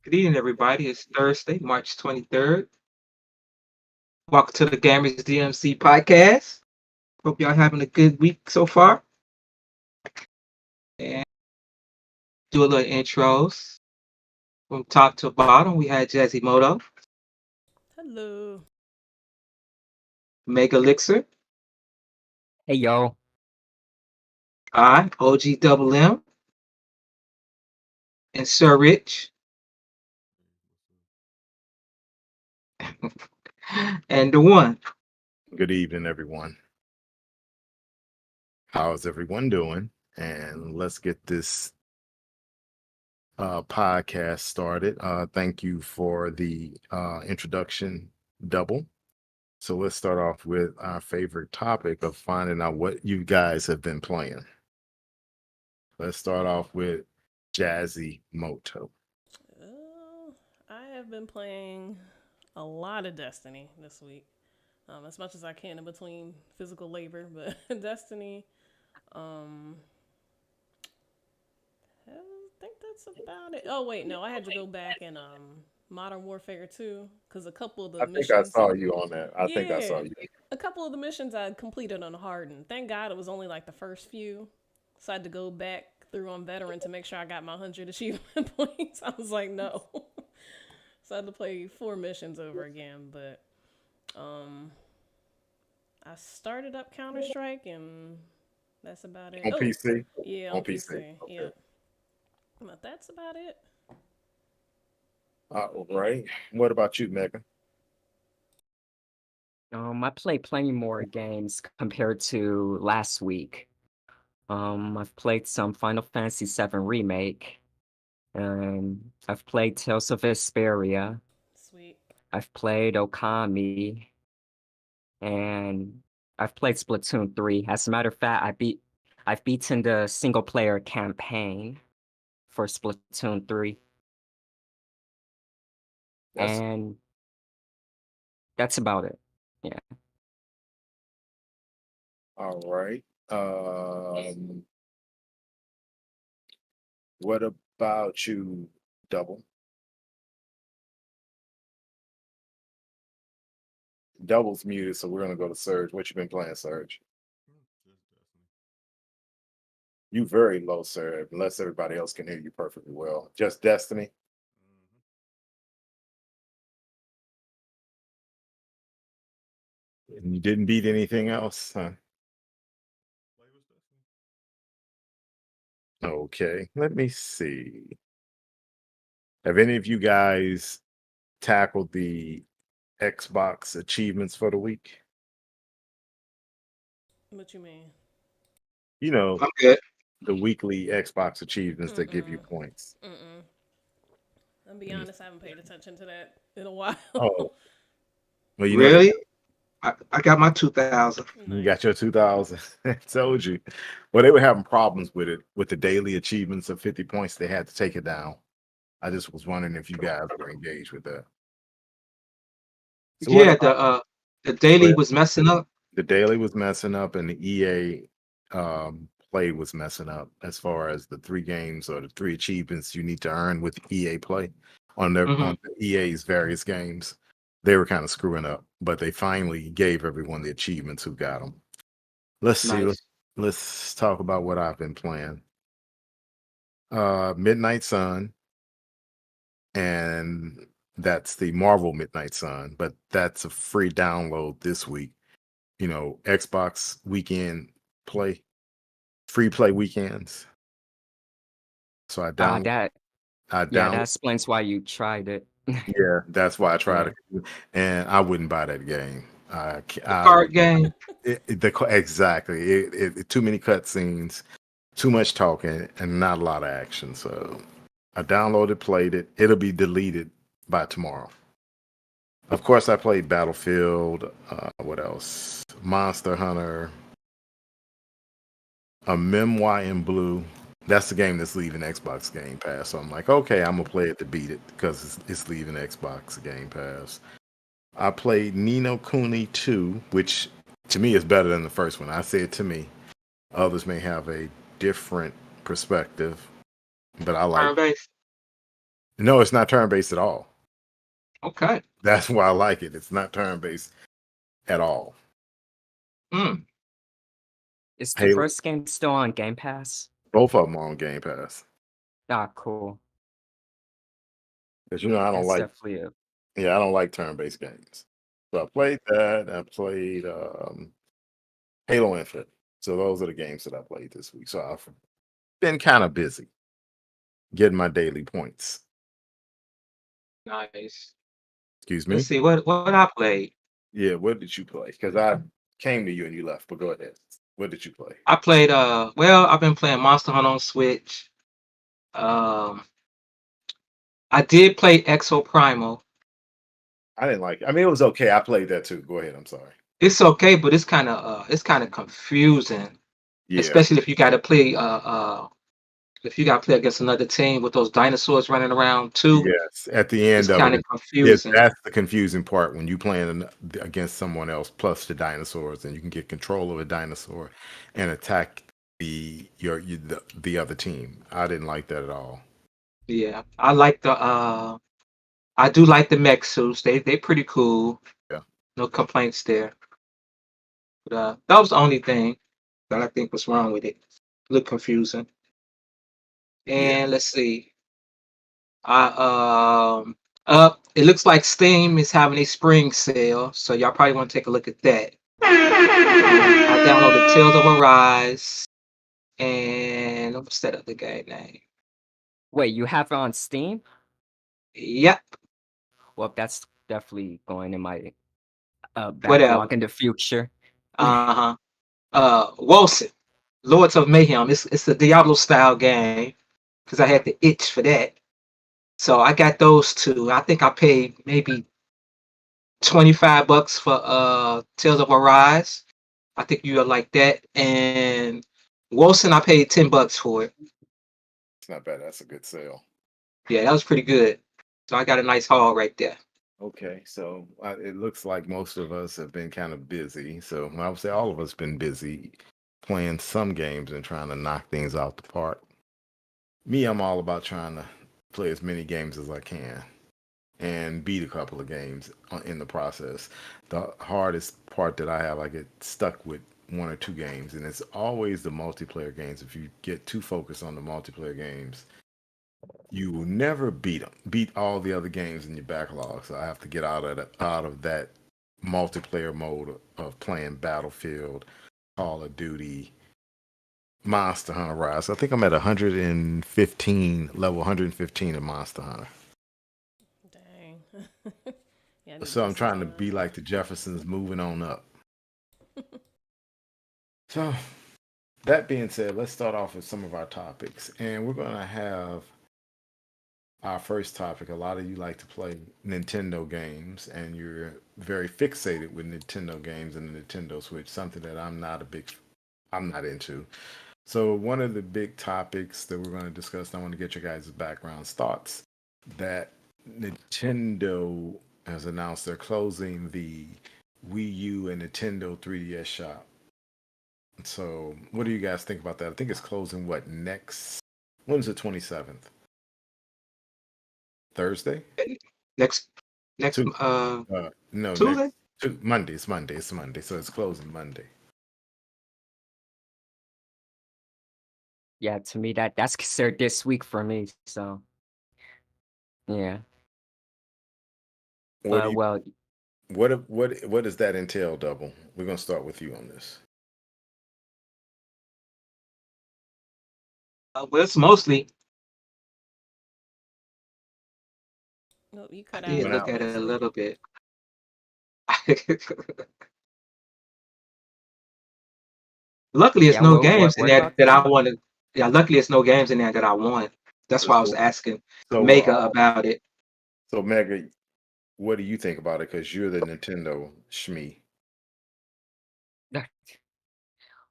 Good evening, everybody. It's Thursday, March 23rd. Welcome to the Gamers DMC podcast. Hope y'all having a good week so far. And do a little intros. From top to bottom, we had Jazzy Moto, Hello. Mega Elixir, Hey yo, I, OG Double M, and Sir Rich. And the one. Good evening, everyone. How's everyone doing? And let's get this podcast started. Thank you for the introduction, Double. So let's start off with our favorite topic of finding out what you guys have been playing. Let's start off with Jazzy Moto. I have been playing a lot of Destiny this week, as much as I can in between physical labor. But Destiny, I think that's about it. Oh wait, no, I had to go back and Modern Warfare 2 because a couple of the I think I missions. saw you on that. I think I Yeah, saw you. a couple of the missions I completed on hardened. Thank God it was only like the first few, so I had to go back through on veteran to make sure I got my 100 achievement points. I was like, no. So I had to play 4 missions over again, but I started up Counter Strike and that's about it. On Oh, PC? yeah, On on PC. PC. Okay. Yeah, but that's about it. All right. What about you, Megan? I played plenty more games compared to last week. I've played some Final Fantasy VII Remake, and I've played Tales of Vesperia. Sweet. I've played Okami, and I've played Splatoon 3. As a matter of fact, I've beaten the single player campaign for Splatoon 3, That's and that's about it. Yeah. all right. What about you, Double? Double's muted, so we're gonna go to Surge. What you been playing, Surge? You very low, sir, unless everybody else can hear you perfectly well. Just Destiny. And you didn't beat anything else, huh? Okay, let me see. Have any of you guys tackled the Xbox achievements for the week? What you mean? You know, I'm good. the weekly Xbox achievements that give you Mm-mm. points. Mm-mm. I'll be Let me- honest, I haven't paid attention to that in a while. Oh, well, you know they Really? I got my 2,000. You Nice. got your 2000. I told you. Well, they were having problems with it with the daily achievements of 50 points. They had to take it down. I just was wondering if you guys were engaged with that. So what Yeah, about the daily well, was messing up. the daily was messing up and the EA play was messing up as far as the 3 games or the 3 achievements you need to earn with EA play on Hmm. the EA's various games. They were kind of screwing up, but they finally gave everyone the achievements who got them. Let's see. Nice. Let's talk about what I've been playing. Midnight Sun, and that's the Marvel Midnight Sun, but that's a free download this week. You know, Xbox weekend play, free play weekends. So I Uh, down that I yeah, down that explains why you tried it. yeah, that's why I tried Yeah. it. And I wouldn't buy that game. The I card game. exactly. Too many cutscenes, too much talking, and not a lot of action. So I downloaded, played it. It'll be deleted by tomorrow. Of course, I played Battlefield. What else? Monster Hunter. A Memoir in Blue. That's the game that's leaving Xbox Game Pass. So I'm like, okay, I'm gonna play it to beat it because it's leaving Xbox Game Pass. I played Nino Kuni 2, which to me is better than the first one. I say it to me. Others may have a different perspective, but I like Turn based. No, it's not turn-based at all. Okay. That's why I like it. It's not turn-based at all. Mm. Is the Halo, first game still on Game Pass? both of them are on Game Pass. Ah, cool. Because I don't That's like, definitely a I don't like turn-based games. So I played that. I played Halo Infinite. So those are the games that I played this week. So I've been kind of busy getting my daily points. Nice. Excuse me. Let's see what I played. Yeah, what did you play? Because I came to you and you left, but go ahead. What did you play? I played I've been playing Monster Hunter on Switch. Um I did play Exo Primal. I didn't like it. I mean, it was okay. I played that too. Go ahead. I'm sorry. It's okay, but it's kind of confusing, Yeah. especially if you got to play against another team with those dinosaurs running around too. Yes. At the It's end of kind it, of confusing. that's the confusing part when you playing against someone else plus the dinosaurs, and you can get control of a dinosaur and attack the other team. I didn't like that at all. Yeah, I do like the mech suits. They pretty cool. Yeah. No complaints there. But that was the only thing that I think was wrong with it. Look confusing. Yeah. And let's see. I it looks like Steam is having a spring sale, so y'all probably want to take a look at that. I downloaded Tales of Arise and what's that other game name? Wait, you have it on Steam? Yep, Well, that's definitely going in my whatever. backlog in the future. Uh-huh. Wilson, Lords of Mayhem. It's a Diablo style game because I had the itch for that. So I got those two. I think I paid maybe $25 for Tales of Arise. I think you would like that. And Wilson, I paid $10 for it. It's not bad. That's a good sale. Yeah, that was pretty good. So I got a nice haul right there. Okay, so it looks like most of us have been kind of busy. So I would say all of us been busy playing some games and trying to knock things out the park. Me, I'm all about trying to play as many games as I can and beat a couple of games in the process. The hardest part that I have, I get stuck with one or two games, and it's always the multiplayer games. If you get too focused on the multiplayer games, you will never beat all the other games in your backlog. So I have to get out of that multiplayer mode of playing Battlefield, Call of Duty, Monster Hunter Rise. I think I'm at 115, level 115 in Monster Hunter. Dang. Yeah, I need to So I'm get some trying to more. be like the Jeffersons, moving on up. So that being said, let's start off with some of our topics. And we're going to have our first topic. A lot of you like to play Nintendo games, and you're very fixated with Nintendo games and the Nintendo Switch, something that I'm not into. So one of the big topics that we're going to discuss, I want to get your guys' background thoughts, that Nintendo has announced they're closing the Wii U and Nintendo 3DS shop. So what do you guys think about that? I think it's closing when's the 27th? Thursday? Next Two. No, Tuesday? Monday. It's Monday. It's Monday. So it's closing Monday. Yeah, to me that's considered this week for me. So yeah. What do you, Well, what does that entail, Double? We're gonna start with you on this. Well, it's mostly. Nope, you I cut out did on Went me look out. at it a mostly. little bit. Luckily, it's yeah. no What games in what there about that I you? wanted. Yeah, luckily, it's no games in there that I want. That's why I was So, asking so we're Mega all about it. so Mega. What do you think about it? Because you're the Nintendo shmee.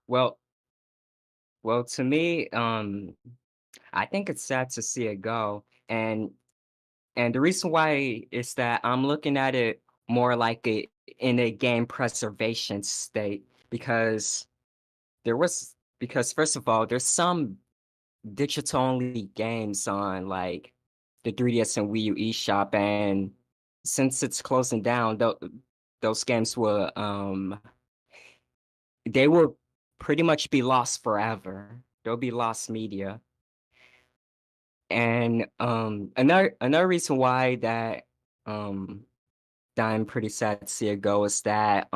Well, to me, I think it's sad to see it go, and the reason why is that I'm looking at it more like in a game preservation state because because first of all, there's some digital only games on like the 3DS and Wii U eShop, and since it's closing down, those games will they will pretty much be lost forever. They'll be lost media. And another reason why that I'm pretty sad to see it go is that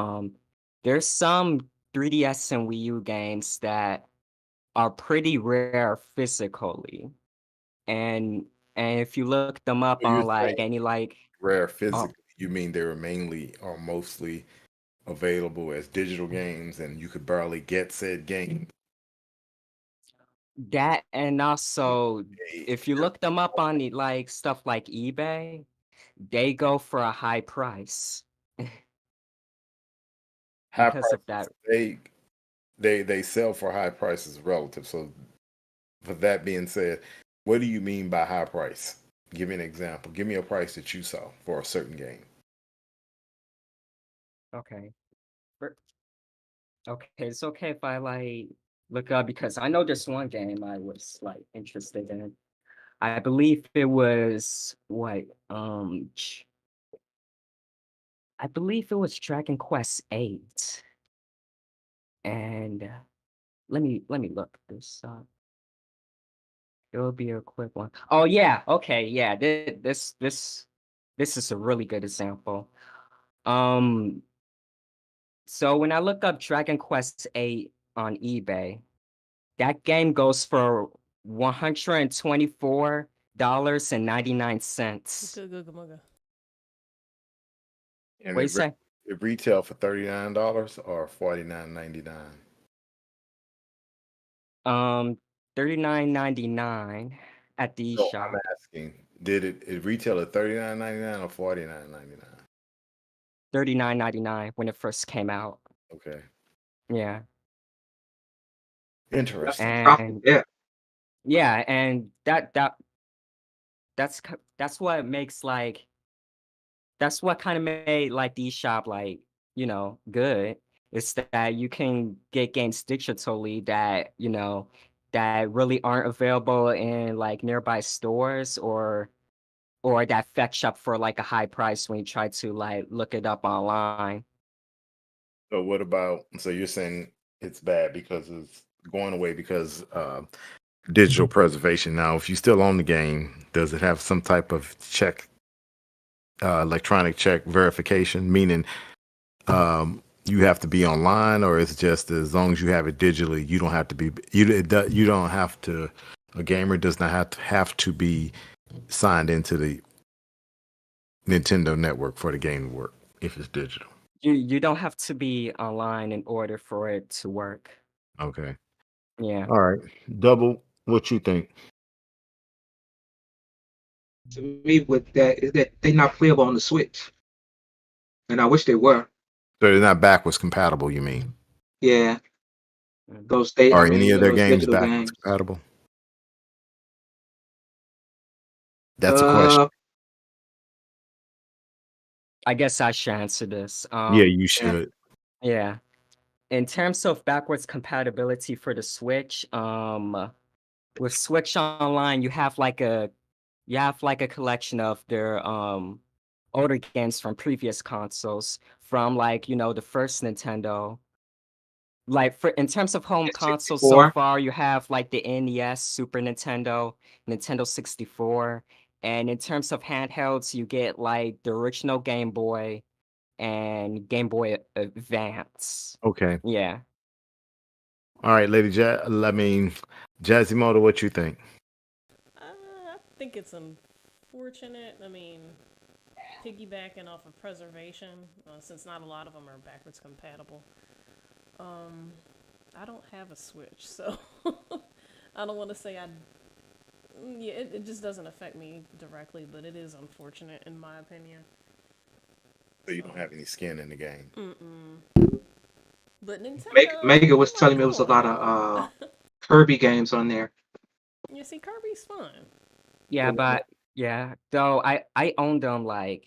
there's some 3DS and Wii U games that are pretty rare physically. And if you look them up So you're on like saying any like rare oh, physically, you mean they were mainly or mostly available as digital games and you could barely get said game? that, and also They- if you look them up on the like stuff like eBay, they go for a high price High because of that. prices, they sell for high prices relative. So for that being said, what do you mean by high price? Give me an example. Give me a price that you saw for a certain game. Okay. For- Okay, it's okay if I like look up because I know there's one game I was like interested in. I believe it was what I believe it was Dragon Quest 8. And let me look this up. It'll be a quick one. Oh yeah, okay, yeah. This is a really good example. Um, so when I look up Dragon Quest 8 on eBay, that game goes for $124.99. Good. And What do you say? it retail for $39 or $49.99. 39.99 at the So I'm shop. asking, did it retail at $39.99 or $49.99? 39.99 when it first came out. Okay. Yeah. Interesting. And Yeah. yeah, and that's what makes like that's what kind of made like the shop like, good. Is that you can get games digitally that, that really aren't available in like nearby stores or that fetch up for like a high price when you try to like look it up online. So what about, so you're saying it's bad because it's going away because digital preservation. Now, if you still own the game, does it have some type of check, electronic check verification, meaning you have to be online, or it's just as long as you have it digitally, you don't have to be, you don't have to, a gamer does not have to be signed into the Nintendo network for the game to work if it's digital. You don't have to be online in order for it to work. Okay. Yeah. All right. Double, what you think? To me, with that is that they're not playable on the Switch, and I wish they were. So they're not backwards compatible, you mean? Yeah, Mm. I Are mean, any of their those games digital backwards games. compatible? That's a question. I guess I should answer this. Yeah, you Yeah. should. Yeah. In terms of backwards compatibility for the Switch, with Switch Online, you have like a collection of their older games from previous consoles from like, the first Nintendo. Like in terms of home consoles so 64. far, you have like the NES, Super Nintendo, Nintendo 64. And in terms of handhelds, you get like the original Game Boy and Game Boy Advance. Okay. Yeah. All right, Lady Jazzy what you think? I think it's unfortunate. I mean, piggybacking off of preservation, since not a lot of them are backwards compatible. I don't have a Switch, so I don't want to say yeah, it just doesn't affect me directly, but it is unfortunate in my opinion. So you don't have any skin in the game. But Nintendo, Mega was like, telling me it come was a on lot now. of Kirby games on there. You see, Kirby's fun. Yeah, but yeah, though I own them like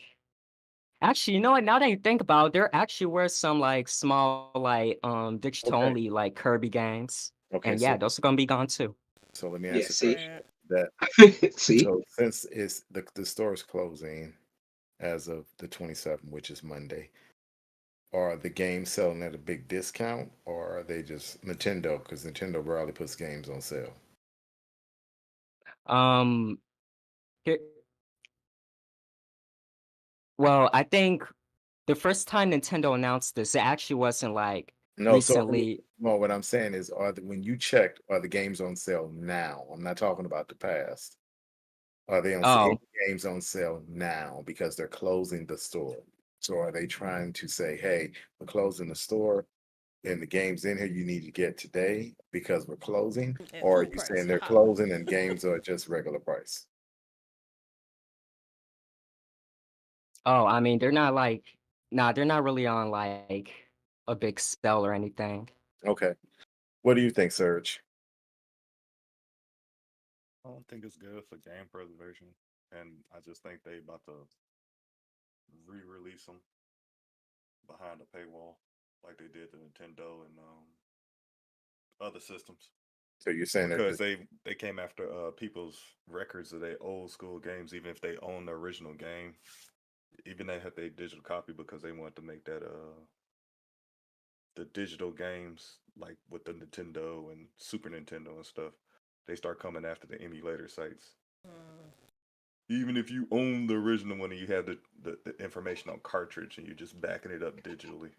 actually, you know what? Now that you think about it, there actually were some like small like digital Okay. only like Kirby games. Okay, And yeah, those are gonna be gone too. so let me Yeah, answer see, Right. that. See, So since it's the store is closing as of the 27th, which is Monday, are the games selling at a big discount, or are they just Nintendo? Because Nintendo rarely puts games on sale. Um, here, well, I think the first time Nintendo announced this, it actually wasn't like No, so recently. well, what I'm saying is, when you checked, are the games on sale now? I'm not talking about the past. Are they on any Oh, games on sale now because they're closing the store? So are they trying to say, hey, we're closing the store and the games in here you need to get today because we're closing? At Or are full you price. saying they're Haha. closing and games are just regular price? oh, I mean, they're not really on like a big sale or anything. Okay. What do you think, Serge? I don't think it's good for game preservation, and I just think they about to re-release them behind the paywall, like they did to Nintendo and other systems, So you're saying that because they came after people's records of their old school games, even if they own the original game, even they had their digital copy because they wanted to make that the digital games like with the Nintendo and Super Nintendo and stuff. They start coming after the emulator sites. Mm. Even if you own the original one and you have the information on cartridge and you're just backing it up digitally,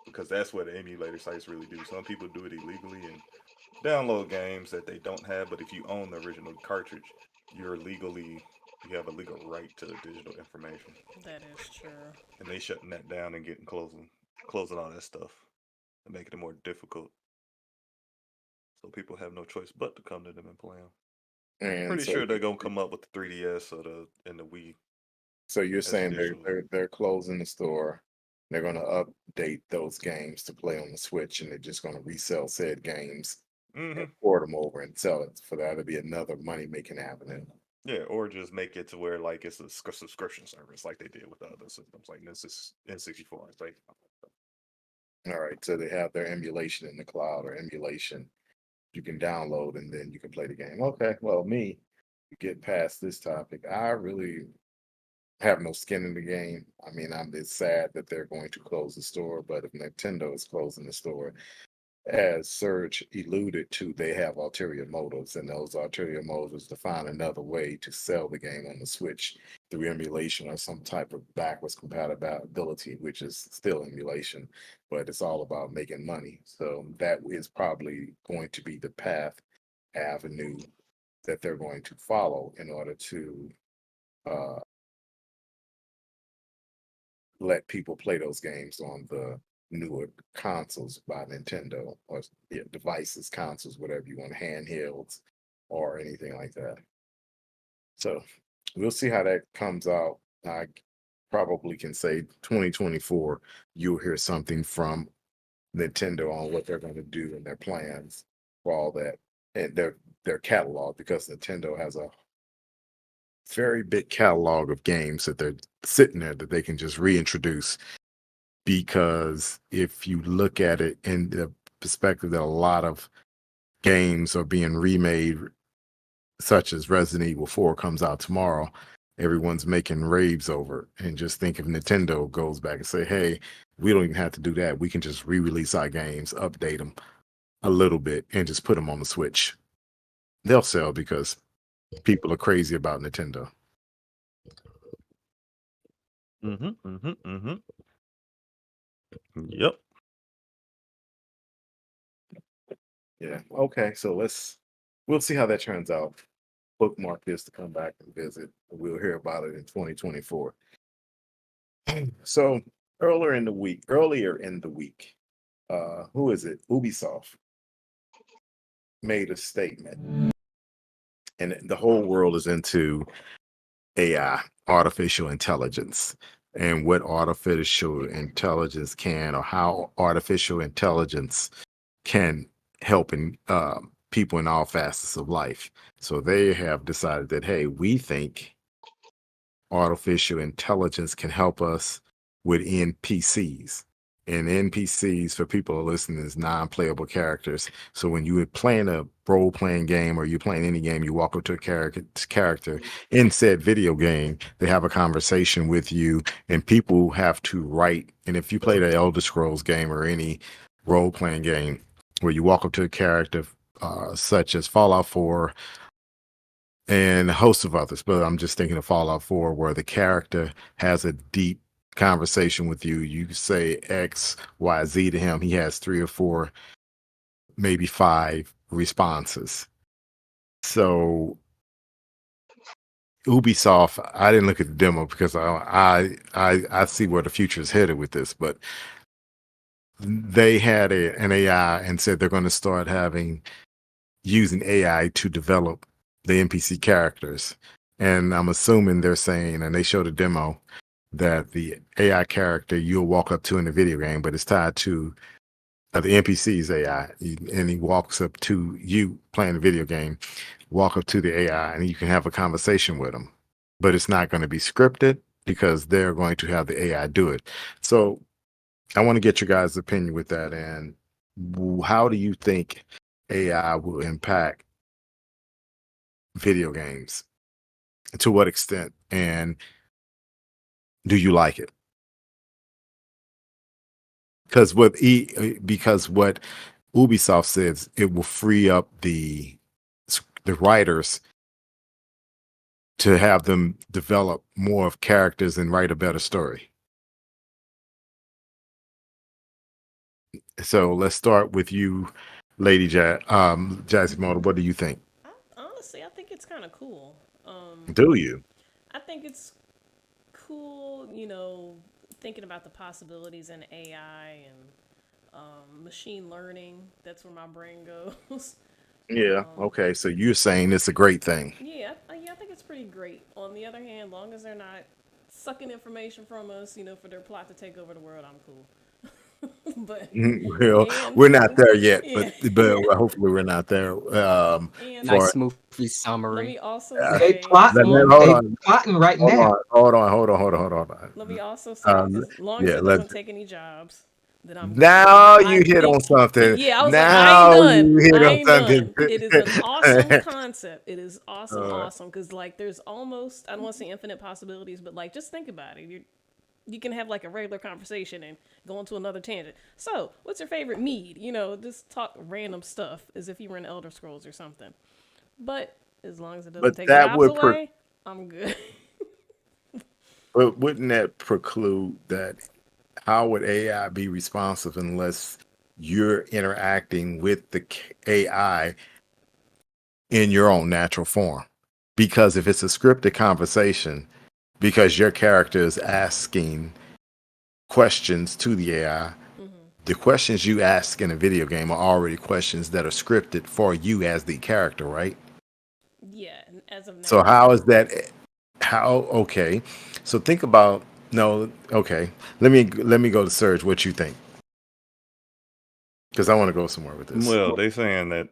because that's what the emulator sites really do. Some people do it illegally and download games that they don't have, but if you own the original cartridge, you have a legal right to the digital information. That is true. And they shutting that down and closing all that stuff and making it more difficult. So people have no choice but to come to them and play them. and Pretty so sure they're gonna come up with the 3DS or the Wii so you're as saying digital. they're closing the store. They're going to update those games to play on the Switch, and they're just going to resell said games Mm-hmm. and port them over and sell it for that to be another money making avenue. Yeah, or just make it to where like it's a subscription service, like they did with the other systems, like this is N64. It's like, All right, so they have their emulation in the cloud or emulation you can download and then you can play the game. Okay, well, to get past this topic, I really have no skin in the game. I mean, it's sad that they're going to close the store, but if Nintendo is closing the store, as Serge alluded to, they have ulterior motives, and those ulterior motives to find another way to sell the game on the Switch through emulation or some type of backwards compatibility, which is still emulation, but it's all about making money. So that is probably going to be the avenue that they're going to follow in order to uh, let people play those games on the newer consoles by Nintendo or devices, consoles, whatever you want, handhelds or anything like that. So we'll see how that comes out. I probably can say 2024, you'll hear something from Nintendo on what they're going to do and their plans for all that and their catalog, because Nintendo has a very big catalog of games that they're sitting there that they can just reintroduce. Because if you look at it in the perspective that a lot of games are being remade, such as Resident Evil 4 comes out tomorrow, everyone's making raves over it. And just think if Nintendo goes back and say, hey, we don't even have to do that. We can just re-release our games, update them a little bit, and just put them on the Switch. They'll sell because people are crazy about Nintendo. Yep. Yeah. Okay. So we'll see how that turns out. Bookmark this to come back and visit. We'll hear about it in 2024. So earlier in the week, who is it? Ubisoft made a statement, and the whole world is into AI, artificial intelligence, and what artificial intelligence can, or how artificial intelligence can help in people in all facets of life. So they have decided that, hey, we think artificial intelligence can help us with NPCs. And NPCs, for people who are listening, is non-playable characters. So when you are playing a role-playing game or you're playing any game, you walk up to a character in said video game, they have a conversation with you, and people have to write. And if you play the Elder Scrolls game or any role-playing game where you walk up to a character, such as Fallout 4 and a host of others, but I'm just thinking of Fallout 4, where the character has a deep conversation with you. You say X, Y, Z to him. He has 3 or 4, maybe 5 responses. So Ubisoft, I didn't look at the demo because I see where the future is headed with this, but they had an AI and said they're going to start using AI to develop the NPC characters. And I'm assuming they're saying, and they showed a demo, that the AI character you'll walk up to in the video game, but it's tied to the NPC's AI. And he walks up to you playing the video game, walk up to the AI, and you can have a conversation with him. But it's not going to be scripted because they're going to have the AI do it. So I want to get your guys' opinion with that. And how do you think AI will impact video games? To what extent? And do you like it? Because what Ubisoft says, it will free up the writers to have them develop more of characters and write a better story. So let's start with you, Lady Jazzy Motor. What do you think? Honestly, I think it's kind of cool. Do you? I think it's cool, thinking about the possibilities in AI and machine learning. That's where my brain goes. Yeah. Okay. So you're saying it's a great thing. Yeah, I think it's pretty great. On the other hand, long as they're not sucking information from us, for their plot to take over the world, I'm cool. But well, we're not there yet, but hopefully we're not there. Nice movie summary. Let me also They say, plotting right now. Hold on. Let me also say, as long as it doesn't take any jobs, that I'm now you hit on something. Yeah, I was now like, I ain't done. you hit I on ain't something. done. It is an awesome concept. It is awesome, because there's almost, I don't want to say infinite possibilities, but just think about it. You can have a regular conversation and go into another tangent. So, what's your favorite mead? Just talk random stuff as if you were in Elder Scrolls or something. But as long as it doesn't take jobs away, I'm good. But wouldn't that preclude that? How would AI be responsive unless you're interacting with the AI in your own natural form? Because if it's a scripted conversation, because your character is asking questions to the AI, the questions you ask in a video game are already questions that are scripted for you as the character, right? Yeah, as of now. So how is that? Okay. So think about okay. Let me go to Serge. What you think? Because I want to go somewhere with this. Well, they saying that,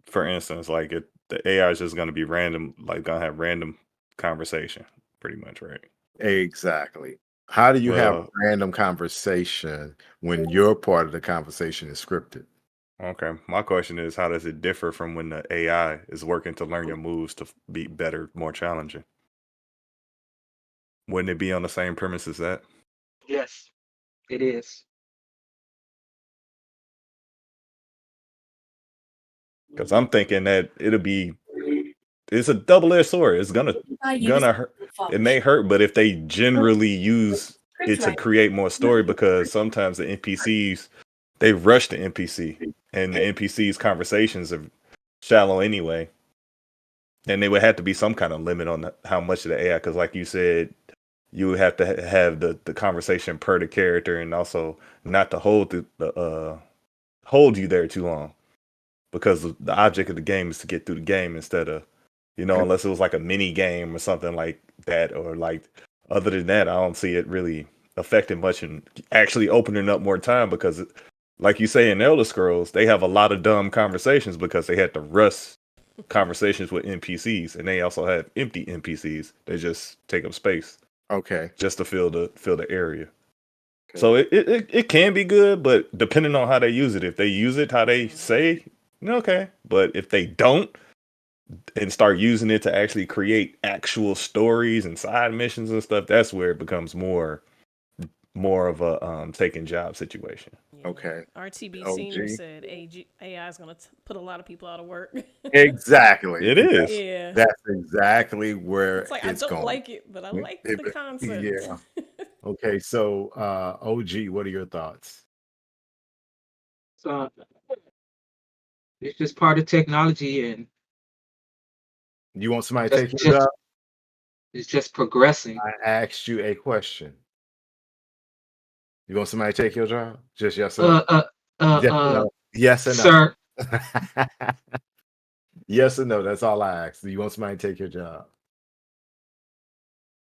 for instance, the AI is just going to be random, going to have random conversation, pretty much, right? Exactly. How do you have random conversation when your part of the conversation is scripted? Okay. My question is, how does it differ from when the AI is working to learn your moves to be better, more challenging? Wouldn't it be on the same premise as that? Yes, it is. Because I'm thinking that it's a double-edged sword. It's gonna hurt. It may hurt, but if they generally use it to create more story, because sometimes the NPCs, they rush the NPC, and the NPC's conversations are shallow anyway. And there would have to be some kind of limit on how much of the AI, because like you said, you would have to have the conversation per the character, and also not to hold you there too long, because the object of the game is to get through the game instead of, unless it was a mini game or something like that, or other than that, I don't see it really affecting much and actually opening up more time, because like you say in Elder Scrolls, they have a lot of dumb conversations because they had to rush conversations with NPCs, and they also have empty NPCs. They just take up space. Okay. Just to fill the area. So it can be good, but depending on how they use it, if they use it how they say, okay. But if they don't and start using it to actually create actual stories and side missions and stuff, that's where it becomes more of a taking job situation. Yeah. Okay. RTB OG. Senior said AI is going to put a lot of people out of work. Exactly. It is. Yeah. That's exactly where It's like, I it's don't going. like it, but I like the concept. Yeah. Okay, so OG, what are your thoughts? So it's just part of technology, and You want somebody to just take your just job? it's just progressing. I asked you a question. You want somebody to take your job? Just yes or no? Yes or no? Yes or no? Sir, Yes or no? That's all I asked. Do you want somebody to take your job?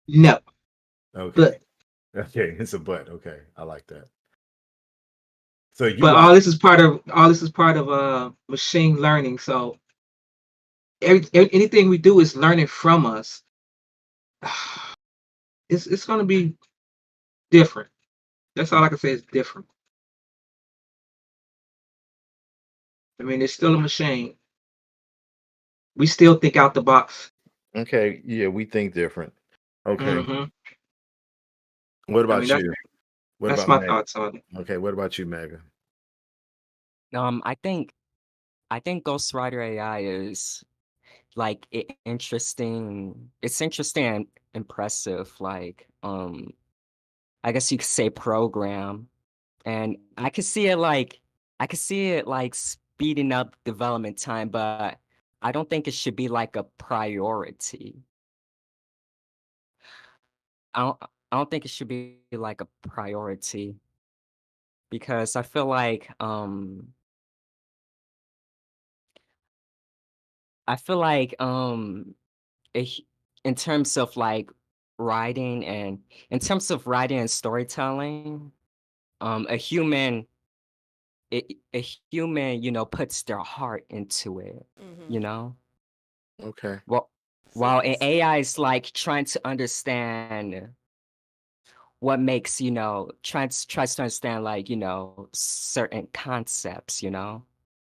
no. Okay. Okay, it's a but. Okay, I like that. So you But like all this is part of machine learning. So anything we do is learning from us. It's going to be different. That's all I can say is different. I mean, it's still a machine. We still think out the box. okay? Yeah, we think different. Okay. Hmm What I about mean, you? What that's about my Meg? thoughts on it. Okay, what about you, Megan? I think Ghost Rider AI is like interesting. It's interesting and impressive. Like, I guess you could say program, and I could see it like speeding up development time, but I don't think it should be like a priority. I don't think it should be like a priority because I feel like I feel like it, in terms of like writing and in terms of writing and storytelling, a human a human, puts their heart into it, Hmm you know? Okay. Well, So while an it's, AI is like trying to understand what makes, tries to understand like, certain concepts, you know?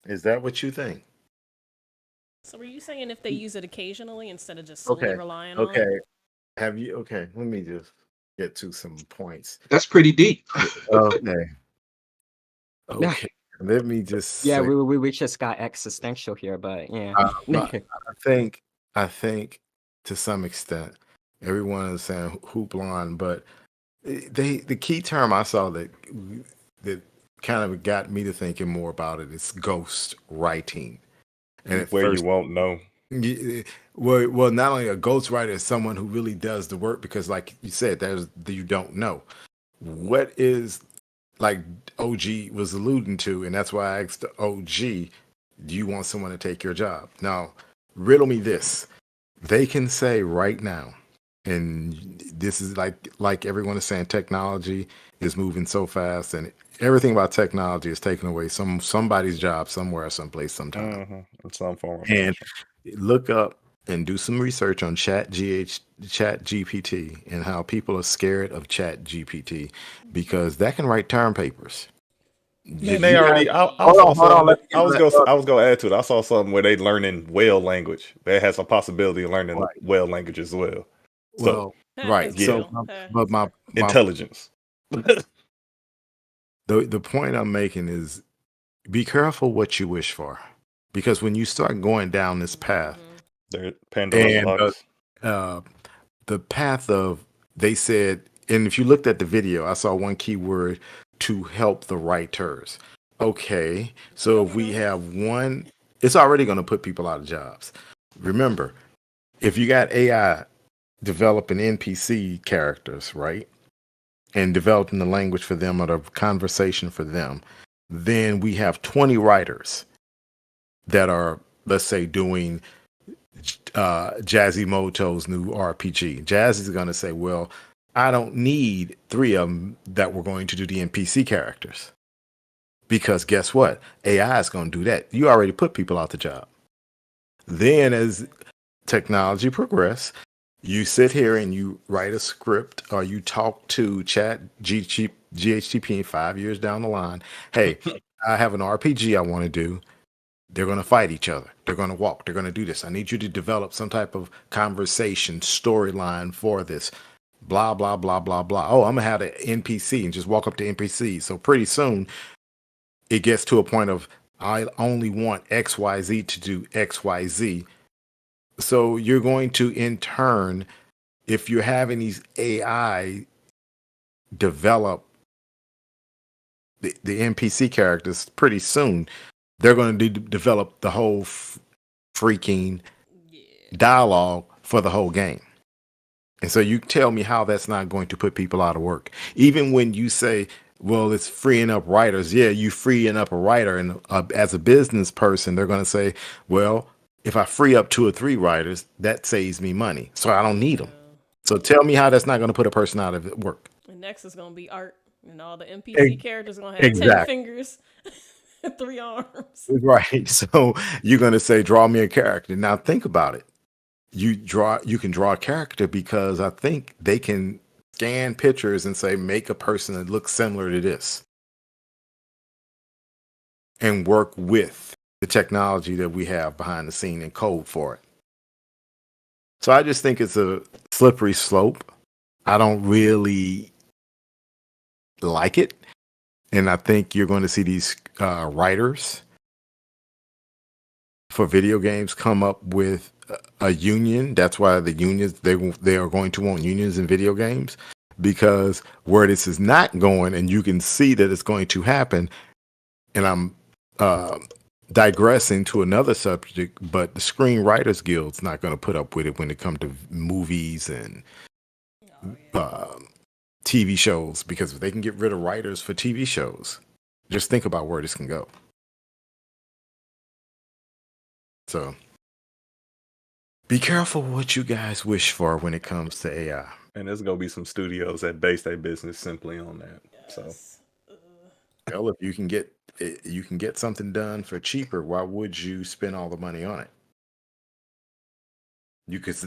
Is that what you think? so were you saying if they use it occasionally instead of just solely Okay. relying on it? Okay. Have you? Okay. Let me just get to some points. That's pretty deep. Okay. Okay. Let me just Yeah, say, we just got existential here, but yeah. but I think to some extent, everyone is saying hoopla, but the key term I saw that kind of got me to thinking more about it is ghost writing. And at Where you first, won't know. well, not only a ghostwriter is someone who really does the work, because, like you said, you don't know what is, like OG was alluding to, and that's why I asked OG, "Do you want someone to take your job?" Now, riddle me this: they can say right now, and this is like everyone is saying, technology is moving so fast, and everything about technology is taking away somebody's job somewhere, someplace, sometime. In some form or And fashion. look up and do some research on Chat GPT and how people are scared of Chat GPT because that can write term papers. Man, If they you got, already. I hold saw on, hold on. something. Let me get I was gonna add to it. I saw something where they learning whale language. That has a possibility of learning right. whale language as well. So Well, As right. yeah, So, well. but my intelligence. the point I'm making is be careful what you wish for, because when you start going down this path, They're Pandora's and box. uh, the path of, they said, and if you looked at the video, I saw one keyword: to help the writers. Okay, so if we have one, it's already going to put people out of jobs. Remember, if you got AI developing NPC characters, right, and developing the language for them or the conversation for them, then we have 20 writers that are, let's say, doing Jazzy Moto's new RPG. Jazzy's going to say, well, I don't need 3 of them that were going to do the NPC characters. Because guess what? AI is going to do that. You already put people out the job. Then as technology progress, you sit here and you write a script or you talk to Chat GHTP 5 years down the line. Hey, I have an RPG I want to do. They're going to fight each other. They're going to walk. They're going to do this. I need you to develop some type of conversation storyline for this. Blah, blah, blah, blah, blah. Oh, I'm going to have an NPC and just walk up to NPC. So pretty soon it gets to a point of I only want XYZ to do XYZ. So you're going to, in turn, if you're having these AI develop the NPC characters, pretty soon they're going to develop the whole freaking dialogue for the whole game. And so you tell me how that's not going to put people out of work. Even when you say, well, it's freeing up writers. Yeah, you freeing up a writer. And as a business person, they're going to say, well, if I free up 2 or 3 writers, that saves me money. So I don't need them. So tell me how that's not going to put a person out of work. And next is going to be art. And all the NPC characters are going to have 10 fingers. 3 arms. Right. So you're going to say, draw me a character. Now think about it. You can draw a character because I think they can scan pictures and say, make a person that looks similar to this. And work with the technology that we have behind the scene and code for it. So I just think it's a slippery slope. I don't really like it. And I think you're going to see these writers for video games come up with a union. That's why the unions, they are going to want unions in video games, because where this is not going, and you can see that it's going to happen. And I'm digressing to another subject, but the Screenwriters Guild's not going to put up with it when it comes to movies and TV shows, because if they can get rid of writers for TV shows, just think about where this can go. So be careful what you guys wish for when it comes to AI. And there's gonna be some studios that base their business simply on that. Yes. So, well, if you can get something done for cheaper, why would you spend all the money on it?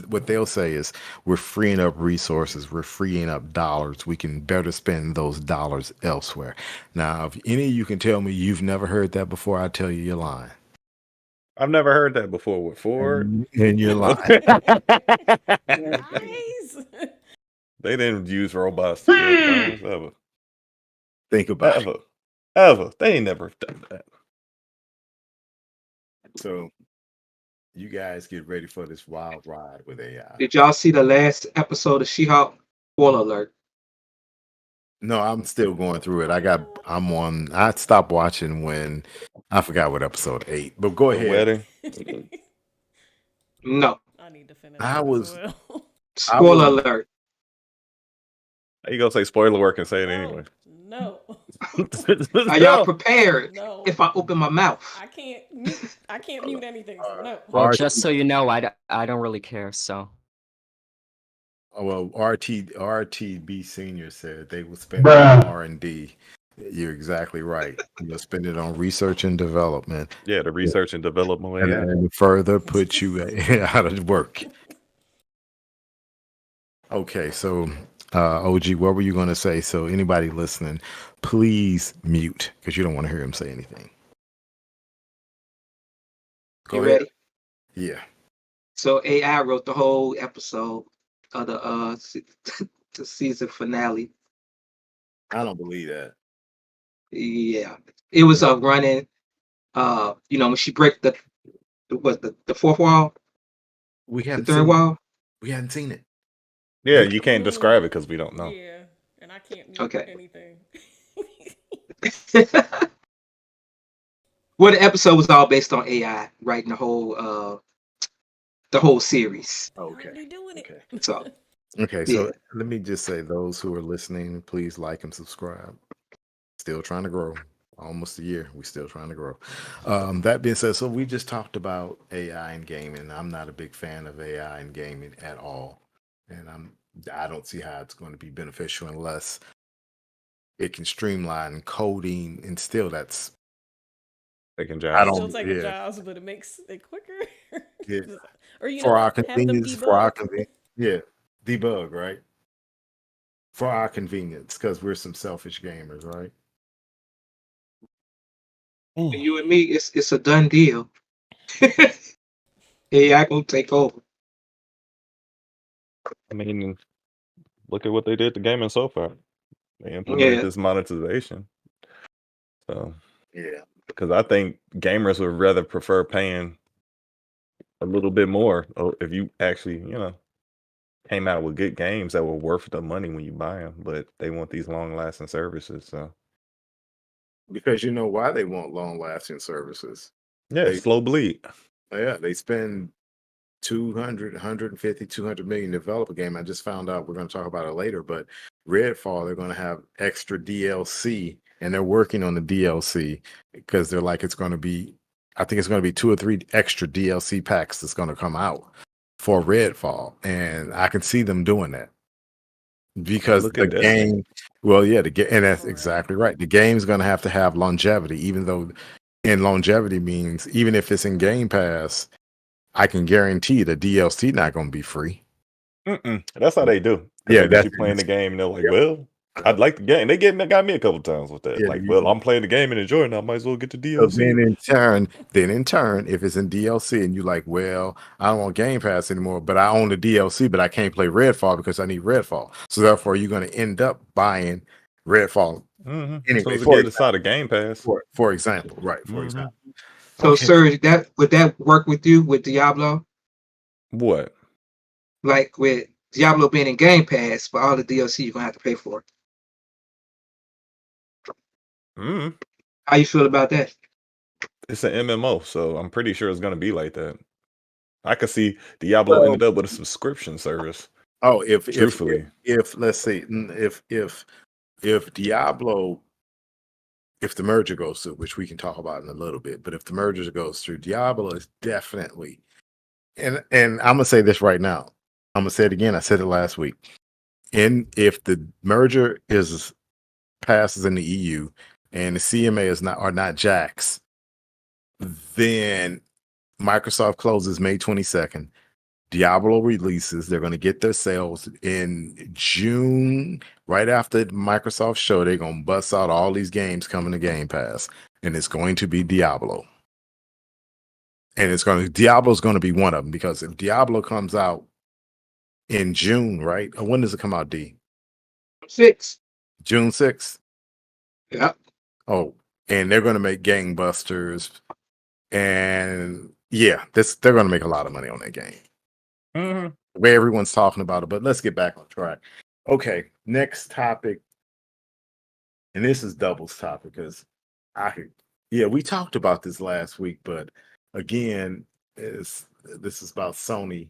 What they'll say is, we're freeing up resources, we're freeing up dollars. We can better spend those dollars elsewhere. Now, if any of you can tell me you've never heard that before, I tell you you're lying. I've never heard that before with Ford. And you're lying. Nice. They didn't use robots to build planes ever. Think about it. Ever. They ain't never done that. So you guys get ready for this wild ride with AI. Did y'all see the last episode of She-Hulk? Spoiler alert. No, I'm still going through it. I stopped watching when I forgot what episode 8. But go The ahead. wedding. No. I need to finish. I was- As well. Spoiler alert. How you gonna say spoiler work and say it anyway? No. Are y'all prepared No. if I open my mouth? I can't mute anything. So no. Well, just so you know, I don't really care. So Oh, well, RTB Senior said they will spend it on R&D. You're exactly right. You'll spend it on research and development, Yeah, the research and development. and further put you out of work. Okay, so OG, what were you going to say? So anybody listening, please mute, because you don't want to hear him say anything. Go You ahead. ready? Yeah. So AI wrote the whole episode of the season finale. I don't believe that. Yeah, it was running. When she break the fourth wall, We the haven't third seen it. wall. We hadn't seen it. Yeah, you can't describe it because we don't know. Yeah, and I can't mute Okay. anything. Well, the episode was all based on AI writing the whole series. Okay. Already doing it. Okay. So Okay, so Yeah. let me just say, those who are listening, please like and subscribe. Still trying to grow. Almost a year. We're still trying to grow. That being said, so we just talked about AI in gaming. I'm not a big fan of AI in gaming at all. And I don't see how it's going to be beneficial unless it can streamline coding, and still that's Taking I jobs. don't- Still taking yeah. jobs, but it makes it quicker. Yeah. Or for our have them convenience, for our debug. convenience. Yeah. Debug, right? for our convenience because we're some selfish gamers, right? And you and me, it's a done deal. AI gonna take over. I mean, look at what they did to gaming so far. They implemented Yeah. this monetization. So, Yeah. because I think gamers would rather prefer paying a little bit more if you actually, came out with good games that were worth the money when you buy them. But they want these long-lasting services. So, Because you know why they want long-lasting services. yeah, They slow bleed. they spend 200, 150, 200 million to develop a game. I just found out, we're going to talk about it later, but RedFall, they're going to have extra DLC, and they're working on the DLC because they're like, I think it's going to be 2 or 3 extra DLC packs that's going to come out for Redfall, and I can see them doing that because Look the at that. game. Well, yeah, and that's Right. exactly right. The game's going to have longevity, even though, and longevity means even if it's in Game Pass, I can guarantee the DLC not going to be free. That's how they do. Yeah, They get you playing the game, and they're like, Yep. "Well, I'd like the game." They got me a couple times with that. Yeah, Like, you- "Well, I'm playing the game and enjoying it. I might as well get the So DLC." then in turn, if it's in DLC and you like, well, I don't want Game Pass anymore, but I own the DLC, but I can't play Redfall because I need Redfall. So therefore, you're going to end up buying Redfall As anyway. soon as it For gets inside of Game Pass. for example, right? For Mhm. example. So, Okay. sir, would that work with you with Diablo? What? Like with Diablo being in Game Pass, but all the DLC you're gonna have to pay for. Mm. How you feel about that? It's an MMO, so I'm pretty sure it's going to be like that. I could see Diablo Well- ended up with a subscription service. Oh, if Truthfully. let's say if Diablo, if the merger goes through, which we can talk about in a little bit, but if the merger goes through, Diablo is definitely, and I'm gonna say this right now. I'm gonna say it again. I said it last week. If the merger passes in the EU and the CMA are not jacks, then Microsoft closes May 22nd. Diablo releases. They're going to get their sales in June, right after the Microsoft show. They're going to bust out all these games coming to Game Pass, and it's going to be Diablo. And Diablo's going to be one of them, because if Diablo comes out in June, right? Or when does it come out, D? 6. June 6th? Yeah. Oh, and they're going to make gangbusters. And yeah, they're going to make a lot of money on that game. Mhm. Where everyone's talking about it, but let's get back on track. Okay, next topic, and this is Double's topic, because we talked about this last week, but again, this is about Sony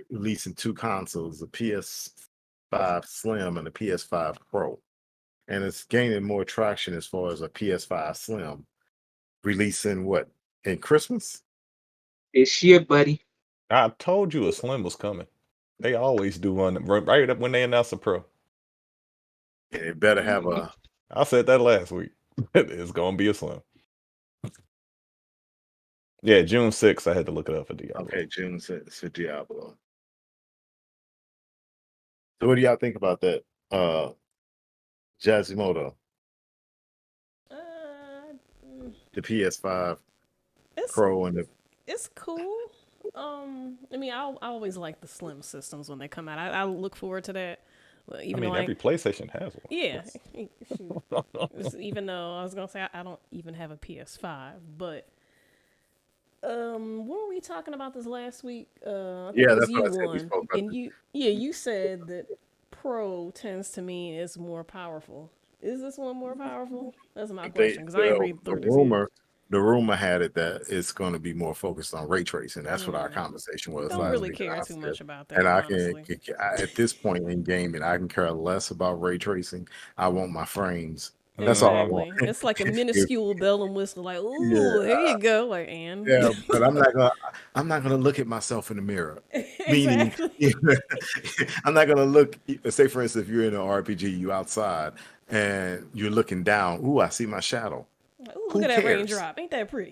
releasing 2 consoles, the PS5 Slim and the PS5 Pro, and it's gaining more traction as far as a PS5 Slim releasing in Christmas. It's year, buddy. I told you a Slim was coming. They always do one right up when they announce a Pro. And it better have a. I said that last week. It's going to be a Slim. Yeah, June 6th. I had to look it up for Diablo. Okay, June 6th for Diablo. So what do y'all think about that, Jazimoto? The PS5 Pro and the. It's cool. I mean, I always like the slim systems when they come out. I look forward to that. Well, even though every PlayStation has one. Yeah. Even though I was gonna say I don't even have a PS5, but what were we talking about this last week? I think it was that's you what I said. We one, spoke about and you said that Pro tends to mean it's more powerful. Is this one more powerful? That's my question, because I ain't read through the rumor had it that it's going to be more focused on ray tracing. That's what our conversation was. Don't last really week, care too much about that. And honestly. at this point in gaming, I can care less about ray tracing. I want my frames. That's all I want. It's like a minuscule bell and whistle, like, ooh, here you go, like, and yeah, but I'm not gonna look at myself in the mirror. Meaning, I'm not gonna look. Say, for instance, if you're in an RPG, you outside and you're looking down. Ooh, I see my shadow. Ooh, Who look at that cares? raindrop. Ain't that pretty?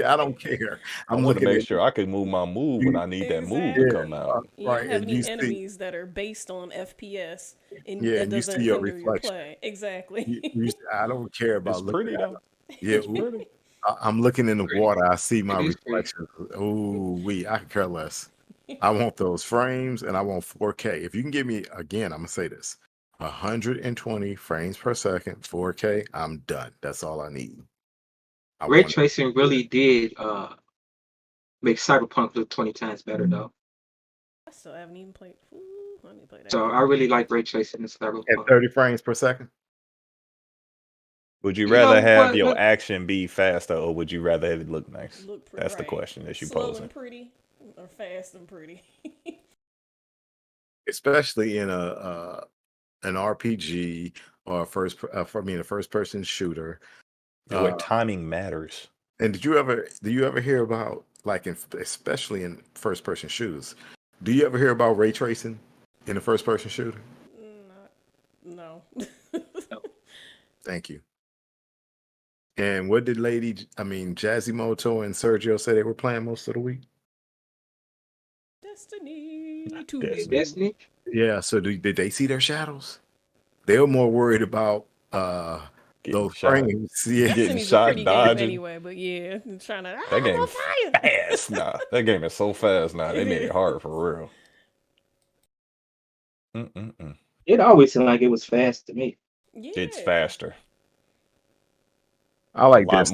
I don't care. I I'm want to looking make at sure I can move my move when you. I need that move to Yeah, Exactly. come out. You right. don't have And any you see, enemies that are based on FPS, and yeah, that and you see doesn't your hinder your reflection. play. Exactly. I don't care It's about looking pretty at though. it. Yeah, It's pretty. I'm looking in the Pretty. water. I see my It is pretty. reflection. Oh, I can care less. I want those frames and I want 4K. If you can give me, again, I'm gonna say this, 120 frames per second, 4K, I'm done. That's all I need. I Ray want it. tracing really did make Cyberpunk look 20 times better though. I still haven't even played. Ooh, let me play that. So I really like ray tracing in At Cyberpunk. 30 frames per second. Would you You rather know have what? your action be faster, or would you rather have it look nice? Look pretty. That's the Right. question that you Slow posing. and pretty, or fast and pretty. Especially in an RPG or a first person shooter. And what timing matters. And do you ever hear about, like, especially in first person shooters, do you ever hear about ray tracing in a first person shooter? No. Thank you. And what did Jazzy Moto and Sergio say they were playing most of the week? Destiny Not 2. Destiny. Destiny? Yeah, so did they see their shadows? They were more worried about Getting those shot. frames. Yeah. Getting Destiny's a shot, pretty game dodging. anyway, but yeah, I'm trying to. That I'm on game's fire. fast. Nah, that game is so fast now. They It made it is. hard for real. Mm-mm-mm. It always seemed like it was fast to me. Yeah. It's faster. I like a lot this.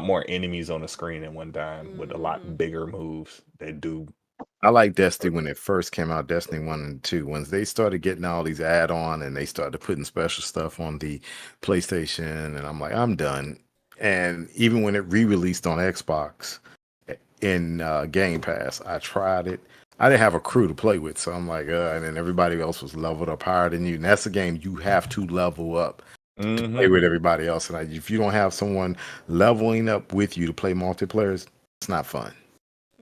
more enemies on the screen at one time with a Mhm. lot bigger moves. They do. I like Destiny when it first came out, Destiny 1 and 2. When they started getting all these add-on and they started putting special stuff on the PlayStation, and I'm like, I'm done. And even when it re-released on Xbox in Game Pass, I tried it. I didn't have a crew to play with, so I'm like, and then everybody else was leveled up higher than you. And that's a game you have to level up to play with everybody else. And if you don't have someone leveling up with you to play multiplayer, it's not fun.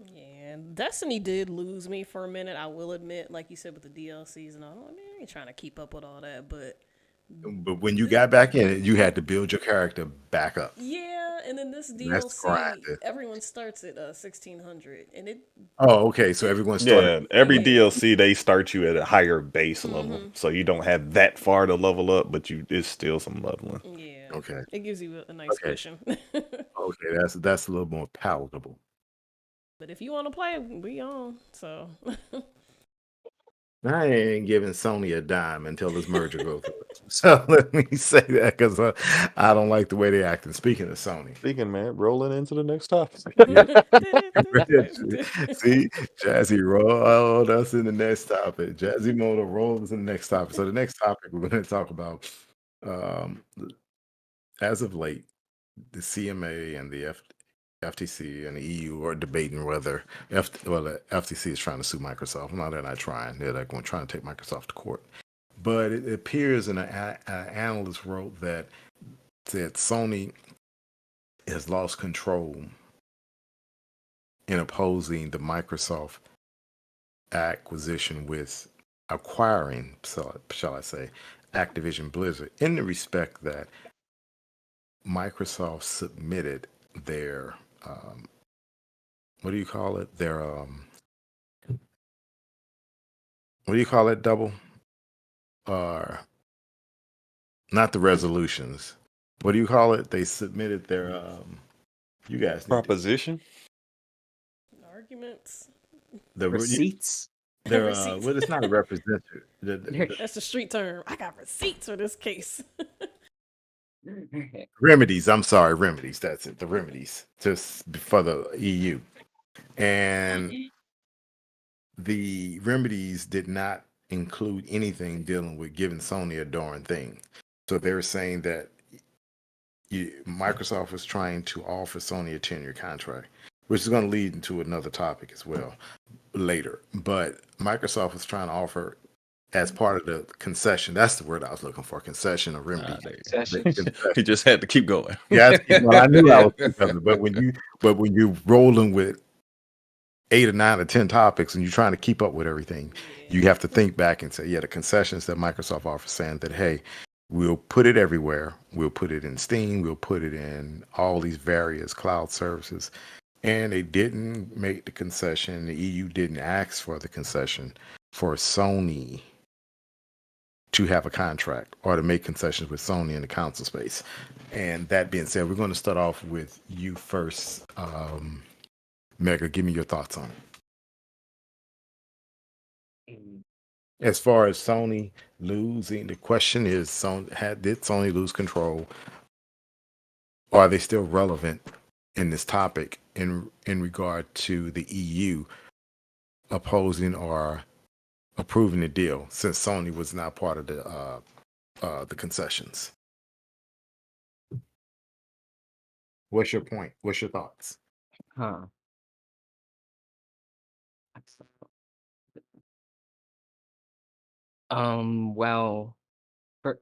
Yeah, Destiny did lose me for a minute. I will admit, like you said with the DLCs and all. I ain't trying to keep up with all that, but when you got back in it, you had to build your character back up. yeah. And then this That's DLC, grinding. everyone starts at 1600, and it. Oh, okay. So everyone started. Yeah, every Yeah. DLC they start you at a higher base level, Mhm. so you don't have that far to level up, but it's still some leveling. Yeah. Okay. It gives you a nice Okay. cushion. Okay, that's a little more palatable. But if you want to play, we on. So. I ain't giving Sony a dime until this merger goes through. So let me say that because I don't like the way they acting. Speaking of Sony, Speaking, man, rolling into the next topic. see, Jazzy rolled us in the next topic. Jazzy Moto rolled us in the next topic. So the next topic we're going to talk about, as of late, the CMA and the FTC and the EU are debating whether the FTC is trying to sue Microsoft. No, they're not trying. They're like trying to take Microsoft to court. But it appears an analyst wrote that said Sony has lost control in opposing the Microsoft acquisition with acquiring, shall I say, Activision Blizzard, in the respect that Microsoft submitted their what do you call it? Their what do you call it? Double, not the resolutions. What do you call it? They submitted their you guys need Proposition. Arguments. the Receipts. Their Receipts. well, it's not a representative. That's the street term. I got receipts for this case. Remedies. I'm sorry, remedies. That's it. The remedies just for the EU, and the remedies did not include anything dealing with giving Sony a darn thing. So they were saying that Microsoft was trying to offer Sony a 10-year contract, which is going to lead into another topic as well later. But Microsoft was trying to offer, as part of the concession, that's the word I was looking for, concession or remedy. He just had to keep going. Yeah, well, I knew I was thinking, but when you're rolling with 8 or 9 or 10 topics and you're trying to keep up with everything, you have to think back and say, yeah, the concessions that Microsoft offers, saying that, hey, We'll put it everywhere. We'll put it in Steam. We'll put it in all these various cloud services. And they didn't make the concession. The EU didn't ask for the concession for Sony to have a contract or to make concessions with Sony in the console space. And that being said, we're going to start off with you first. Mega, give me your thoughts on it. As far as Sony losing, the question is, did Sony lose control? Or are they still relevant in this topic in regard to the EU opposing or approving the deal, since Sony was not part of the concessions? What's your point? What's your thoughts? Huh. Well, for,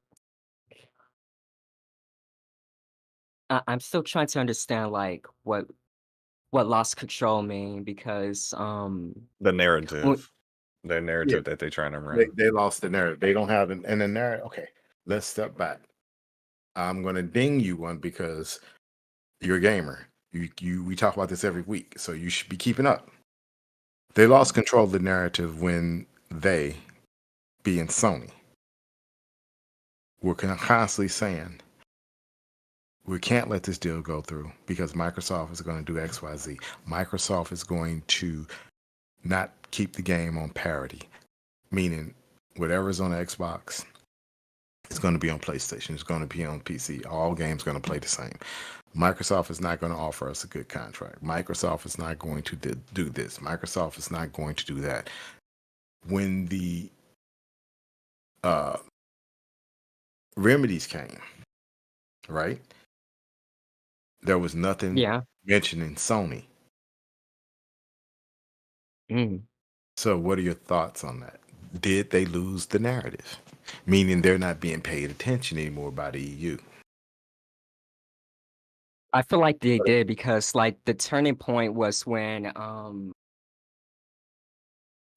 I'm still trying to understand like what lost control mean, because The when- narrative, their Yeah, narrative that they're trying to run. they lost the narrative. They don't have an the narrative. Okay, let's step back. I'm gonna ding you one because you're a gamer. We talk about this every week, so you should be keeping up. They lost control of the narrative when they, being Sony, were constantly saying, we can't let this deal go through because Microsoft is going to do X, Y, Z. Microsoft is going to not keep the game on parity, meaning whatever's on the Xbox is going to be on PlayStation. It's going to be on PC. All games going to play the same. Microsoft is not going to offer us a good contract. Microsoft is not going to do this. Microsoft is not going to do that. When the remedies came, right? There was nothing yeah. mentioning Sony. Mm. So what are your thoughts on that? Did they lose the narrative? Meaning they're not being paid attention anymore by the EU. I feel like they did, because like the turning point was when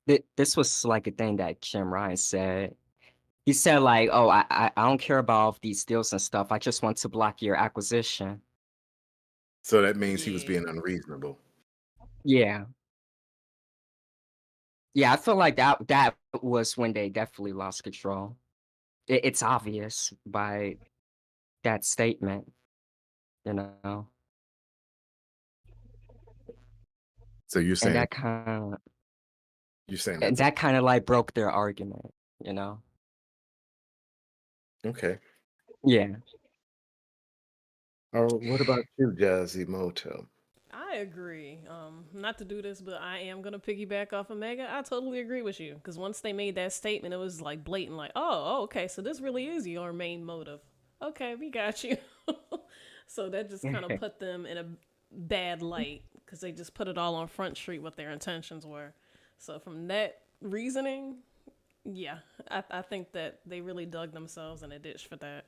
this was like a thing that Jim Ryan said. He said like, "Oh, I don't care about these deals and stuff. I just want to block your acquisition." So that means he was Yeah. being unreasonable. Yeah. Yeah, I feel like that was when they definitely lost control. It's obvious by that statement, you know. So you're And saying that kind of that's like broke their argument, you know. okay. Yeah. Oh, what about you, Jazzy Moto? I agree. Not to do this, but I am gonna piggyback off of Mega. I totally agree with you, because once they made that statement, it was like blatant, like, oh, okay, so this really is your main motive. Okay, we got you. So that just kind of put them in a bad light, because they just put it all on Front Street what their intentions were. So from that reasoning, yeah, I think that they really dug themselves in a ditch for that.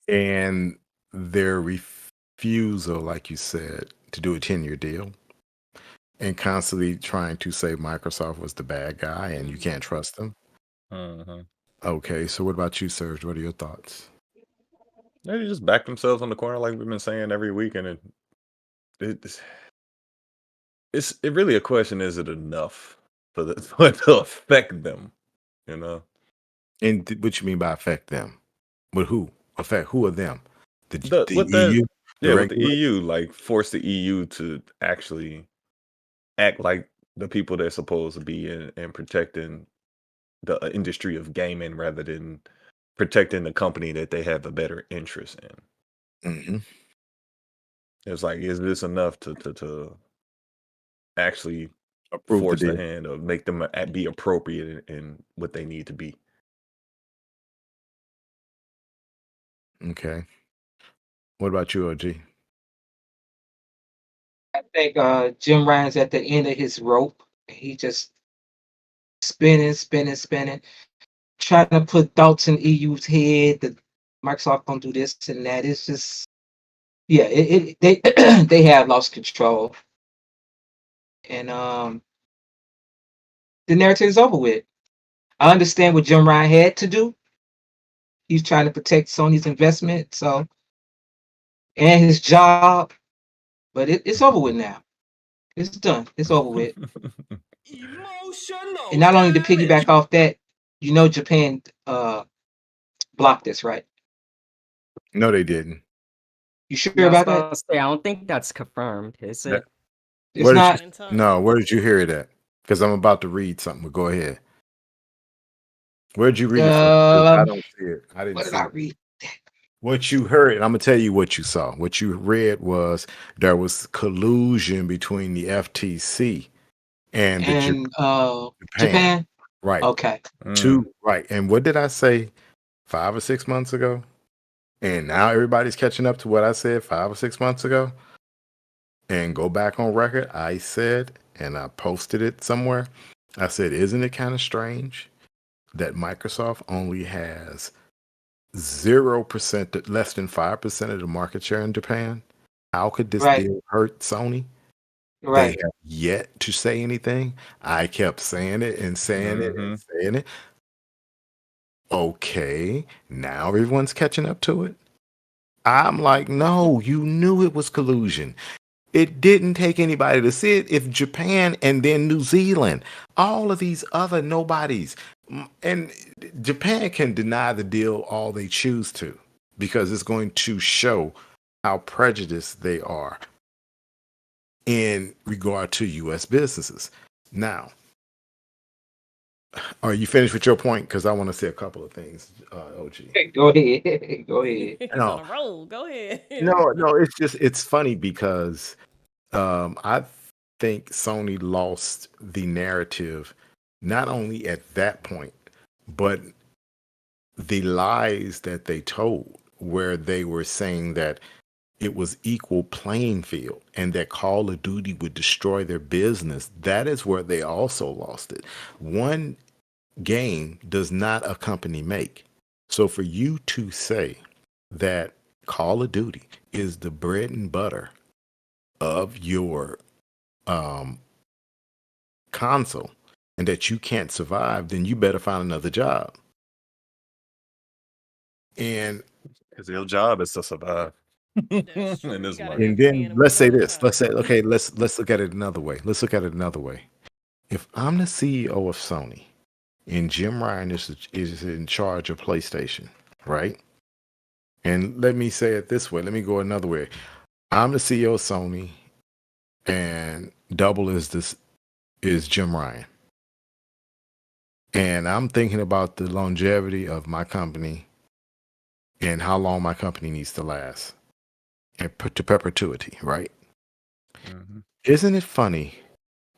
And their refusal, like you said, to do a 10-year deal and constantly trying to say Microsoft was the bad guy and you can't trust them. Uh-huh. Okay, so what about you, Serge? What are your thoughts? They just back themselves on the corner like we've been saying every week, and it's really a question: is it enough for it to affect them? You know, And what you mean by affect them? But who? Affect who are them? The with the EU? The with the regulator? EU, like force the EU to actually act like the people they're supposed to be in protecting the industry of gaming rather than protecting the company that they have a better interest in. Mhm. It's like, is this enough to actually Approve the force the deal. hand or make them be appropriate in what they need to be? Okay. What about you, OG? I think Jim Ryan's at the end of his rope. He just spinning, trying to put thoughts in EU's head that Microsoft gonna do this and that. It's just, yeah, they they have lost control, and the narrative is over with. I understand what Jim Ryan had to do. He's trying to protect Sony's investment, so and his job, but it's over with now. It's done. It's over with. And not only to piggyback off that, Japan blocked this, right? No, they didn't. You sure Yeah, I was about that? about to say, I don't think that's confirmed, is That- it? It's Where did not. In time. No, where did you hear it at? Because I'm about to read something. But go ahead. Where did you read it from? 'Cause I don't see it. I didn't What did see I it. read? What you heard, and I'm gonna tell you what you saw. What you read was there was collusion between the FTC and the And Japan. Japan? Right. Okay. Right. And what did I say 5 or 6 months ago? And now everybody's catching up to what I said 5 or 6 months ago. And go back on record. I said, and I posted it somewhere. I said, isn't it kind of strange that Microsoft only has 0%, less than 5% of the market share in Japan? How could this Right. deal hurt Sony? They Right. have yet to say anything. I kept saying it and saying it and saying it. Okay, now everyone's catching up to it. I'm like, no, you knew it was collusion. It didn't take anybody to see it. If Japan and then New Zealand, all of these other nobodies, and Japan can deny the deal all they choose to because it's going to show how prejudiced they are in regard to U.S. businesses. Now, are you finished with your point? Because I want to say a couple of things, OG. Go ahead. Go ahead. He's No. on a roll. Go ahead. No, it's funny because I think Sony lost the narrative not only at that point, but the lies that they told, where they were saying that it was equal playing field and that Call of Duty would destroy their business. That is where they also lost it. One game does not a company make. So for you to say that Call of Duty is the bread and butter of your console and that you can't survive, then you better find another job. And Because your job is to survive. That's true. In You this gotta life. and have then cannon let's say all the this. time. Let's say, okay, let's look at it another way. Let's look at it another way. If I'm the CEO of Sony and Jim Ryan is in charge of PlayStation, right? And let me say it this way. Let me go another way. I'm the CEO of Sony, and Double is Jim Ryan. And I'm thinking about the longevity of my company and how long my company needs to last and to perpetuity, right? Mhm. Isn't it funny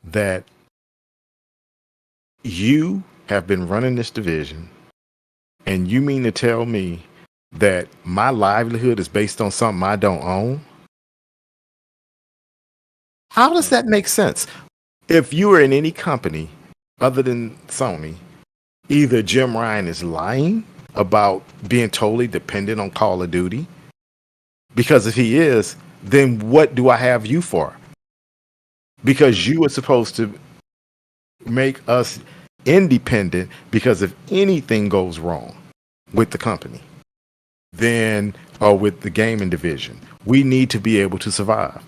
that you have been running this division and you mean to tell me that my livelihood is based on something I don't own? How does that make sense? If you are in any company other than Sony, either Jim Ryan is lying about being totally dependent on Call of Duty, because if he is, then what do I have you for? Because you were supposed to make us independent, because if anything goes wrong with the company, then, or with the gaming division, we need to be able to survive.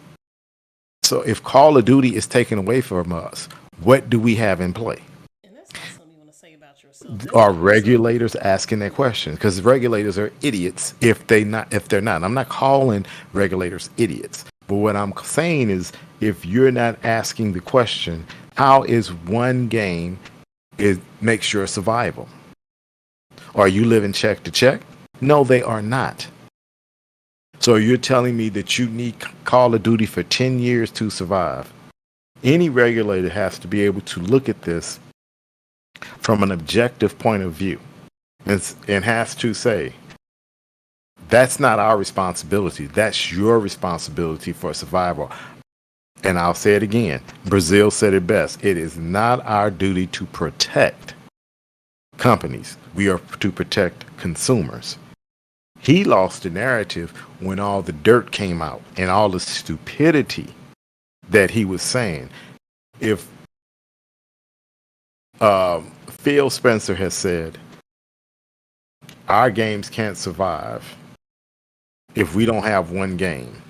So if Call of Duty is taken away from us, what do we have in play? And that's not something you want to say about yourself. That's Are not regulators asking that question? Because regulators are idiots if they're not. I'm not calling regulators idiots. But what I'm saying is, if you're not asking the question, how is one game it makes your survival? Are you living check to check? No, they are not. So you're telling me that you need Call of Duty for 10 years to survive. Any regulator has to be able to look at this from an objective point of view and has to say, that's not our responsibility. That's your responsibility for survival. And I'll say it again. Brazil said it best. It is not our duty to protect companies. We are to protect consumers. He lost the narrative when all the dirt came out and all the stupidity that he was saying. If Phil Spencer has said, our games can't survive if we don't have one game,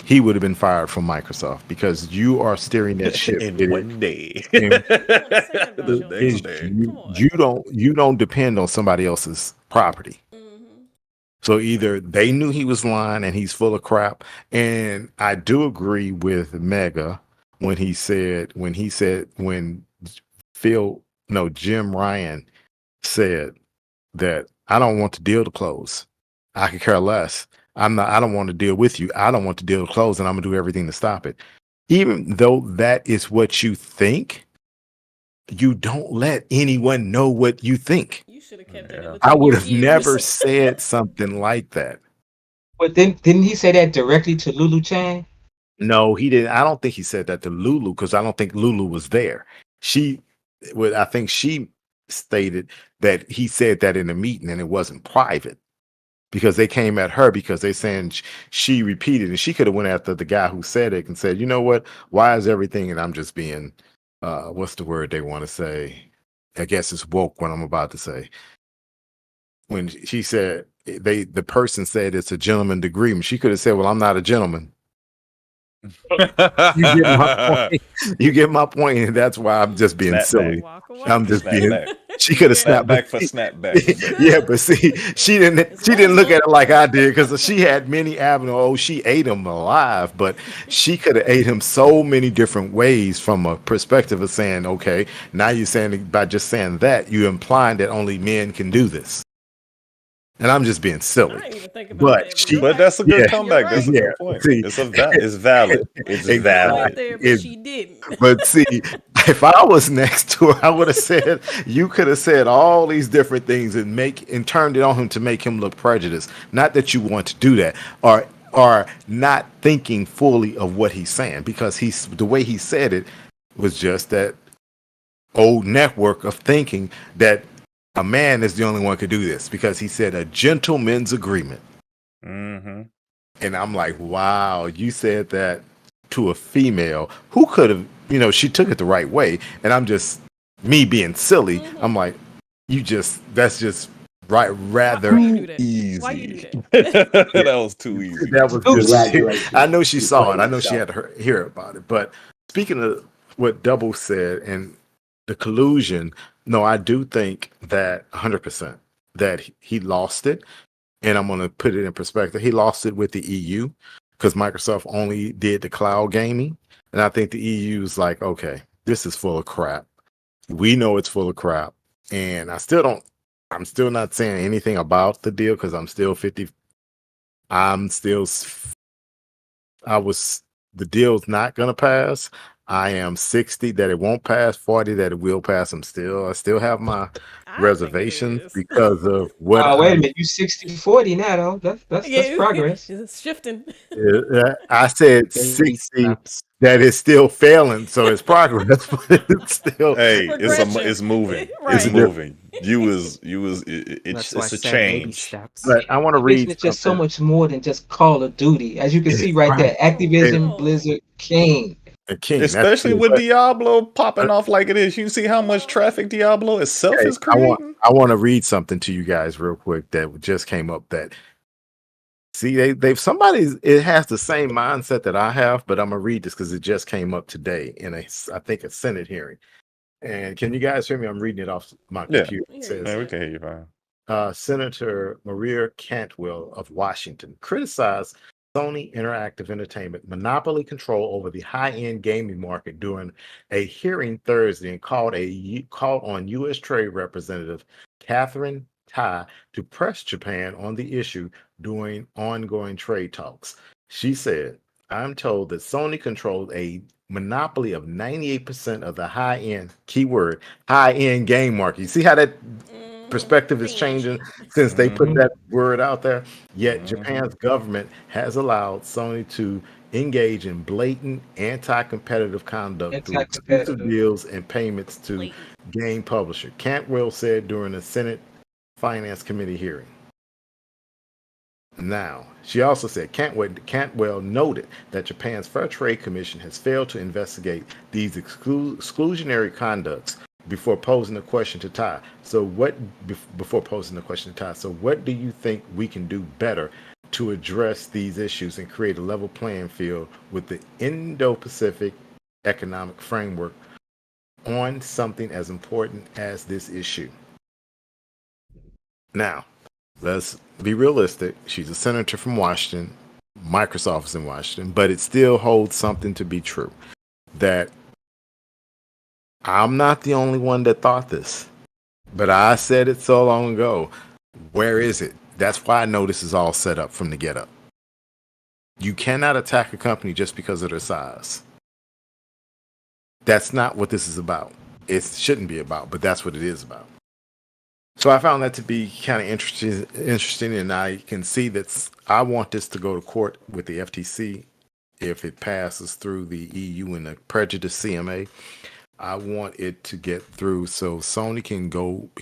he would have been fired from Microsoft because you are steering that ship in one day. The next day. You don't depend on somebody else's property. Mm-hmm. So either they knew he was lying and he's full of crap, and I do agree with Mega when Jim Ryan said that I don't want the deal to close. I could care less. I don't want to deal with you. I don't want the deal to close, and I'm gonna do everything to stop it. Even though that is what you think, you don't let anyone know what you think. You should have kept it. I would have never said something like that. But didn't he say that directly to Lulu Chang? No, he didn't. I don't think he said that to Lulu because I don't think Lulu was there. I think she stated that he said that in a meeting and it wasn't private because they came at her because they saying she repeated, and she could have went after the guy who said it and said, you know what? Why is everything? And I'm just being, what's the word they want to say? I guess it's woke what I'm about to say. When she said the person said it's a gentleman agreement, she could have said, well, I'm not a gentleman. You get my point. You get my point, and that's why I'm just being silly. I'm just being. She could have snapped back for snapback. Yeah, but see, she didn't look at it like I did because she had many avenues. Oh, she ate him alive, but she could have ate him so many different ways from a perspective of saying, okay, now you're saying by just saying that you're implying that only men can do this. And I'm just being silly. I didn't even think about that, but that's a good comeback. Right. That's a good point. See, it's valid. It's valid. There, but she didn't. But see, if I was next to her, I would have said, you could have said all these different things and turned it on him to make him look prejudiced. Not that you want to do that, or not thinking fully of what he's saying, because the way he said it was just that old network of thinking that a man is the only one could do this, because he said a gentleman's agreement. Mm-hmm. And I'm like, wow, you said that to a female who could have, she took it the right way. And I'm just, me being silly, I'm like, that's just right, rather easy. Why you do that? That was too easy. That was just, I know she saw it. I know she had to hear about it. But speaking of what Double said and the collusion, no, I do think that 100% that he lost it. And I'm going to put it in perspective. He lost it with the EU because Microsoft only did the cloud gaming. And I think the EU is like, okay, this is full of crap. We know it's full of crap. And I'm still not saying anything about the deal because I'm still 50. The deal's not going to pass. I am 60 that it won't pass, 40 that it will pass. I still have my reservations because of what. Oh, wait a minute, you 60-40 now though. That's progress. It's shifting. I said 60 that is still failing, so it's progress, but it's still. Hey, it's moving. Right. It's moving. It's a change. But I want to read. It's just so much more than just Call of Duty, as you can see right there. Activision, Blizzard, King. Especially with Diablo popping off like it is. You see how much traffic Diablo itself is creating? I want to read something to you guys real quick that just came up that it has the same mindset that I have, but I'm gonna read this because it just came up today in I think a Senate hearing. And can you guys hear me? I'm reading it off my computer. It says, we can hear you fine. Senator Maria Cantwell of Washington criticized Sony Interactive Entertainment monopoly control over the high-end gaming market during a hearing Thursday and called on U.S. Trade Representative Catherine Tai to press Japan on the issue during ongoing trade talks. She said, I'm told that Sony controls a monopoly of 98% of the high-end, keyword, high-end game market. You see how that perspective is changing since they put that word out there? Yet Japan's government has allowed Sony to engage in blatant anti-competitive conduct through exclusive deals and payments to game publisher. Cantwell said during a Senate Finance Committee hearing. Now, she also said Cantwell noted that Japan's Fair Trade Commission has failed to investigate these exclusionary conducts, before posing the question to Ty. So before posing the question to Ty, so what do you think we can do better to address these issues and create a level playing field with the Indo-Pacific economic framework on something as important as this issue? Now, let's be realistic. She's a senator from Washington. Microsoft is in Washington, but it still holds something to be true, that I'm not the only one that thought this, but I said it so long ago. Where is it? That's why I know this is all set up from the get up. You cannot attack a company just because of their size. That's not what this is about. It shouldn't be about, but that's what it is about. So I found that to be kind of interesting, and I can see that I want this to go to court with the FTC if it passes through the EU and the prejudice CMA. I want it to get through so Sony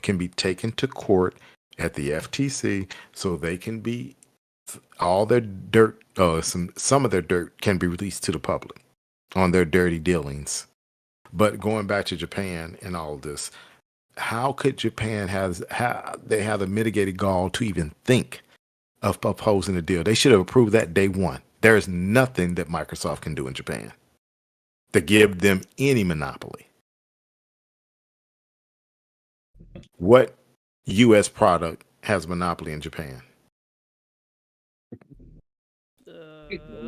can be taken to court at the FTC, so they can be all their dirt, some of their dirt can be released to the public on their dirty dealings. But going back to Japan and all of this, how could Japan have the mitigated gall to even think of opposing a deal? They should have approved that day one. There is nothing that Microsoft can do in Japan to give them any monopoly. What U.S. product has monopoly in Japan?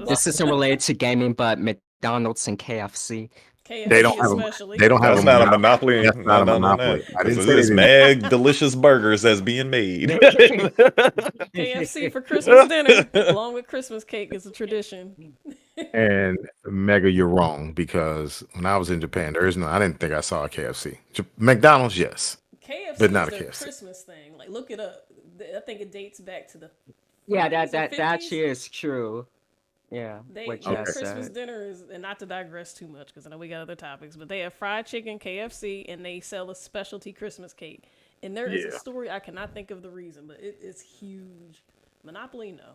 This isn't related to gaming, but McDonald's and KFC. KFC They don't have especially. They don't have That's not a monopoly. That's not a monopoly. I didn't say There's they mad delicious burgers that's being made. KFC for Christmas dinner, along with Christmas cake, is a tradition. And Mega, you're wrong, because when I was in Japan, I didn't think I saw a KFC. McDonald's, yes. KFC But not is a their KFC. Christmas thing. Like, look it up. I think it dates back to the Yeah, 40s or that 50s. actually is true. Yeah, what Their Jess Christmas said. dinner is, and not to digress too much because I know we got other topics, but they have fried chicken, KFC, and they sell a specialty Christmas cake. And there is a Yeah. story, I cannot think of the reason, but it's huge. Monopoly, no.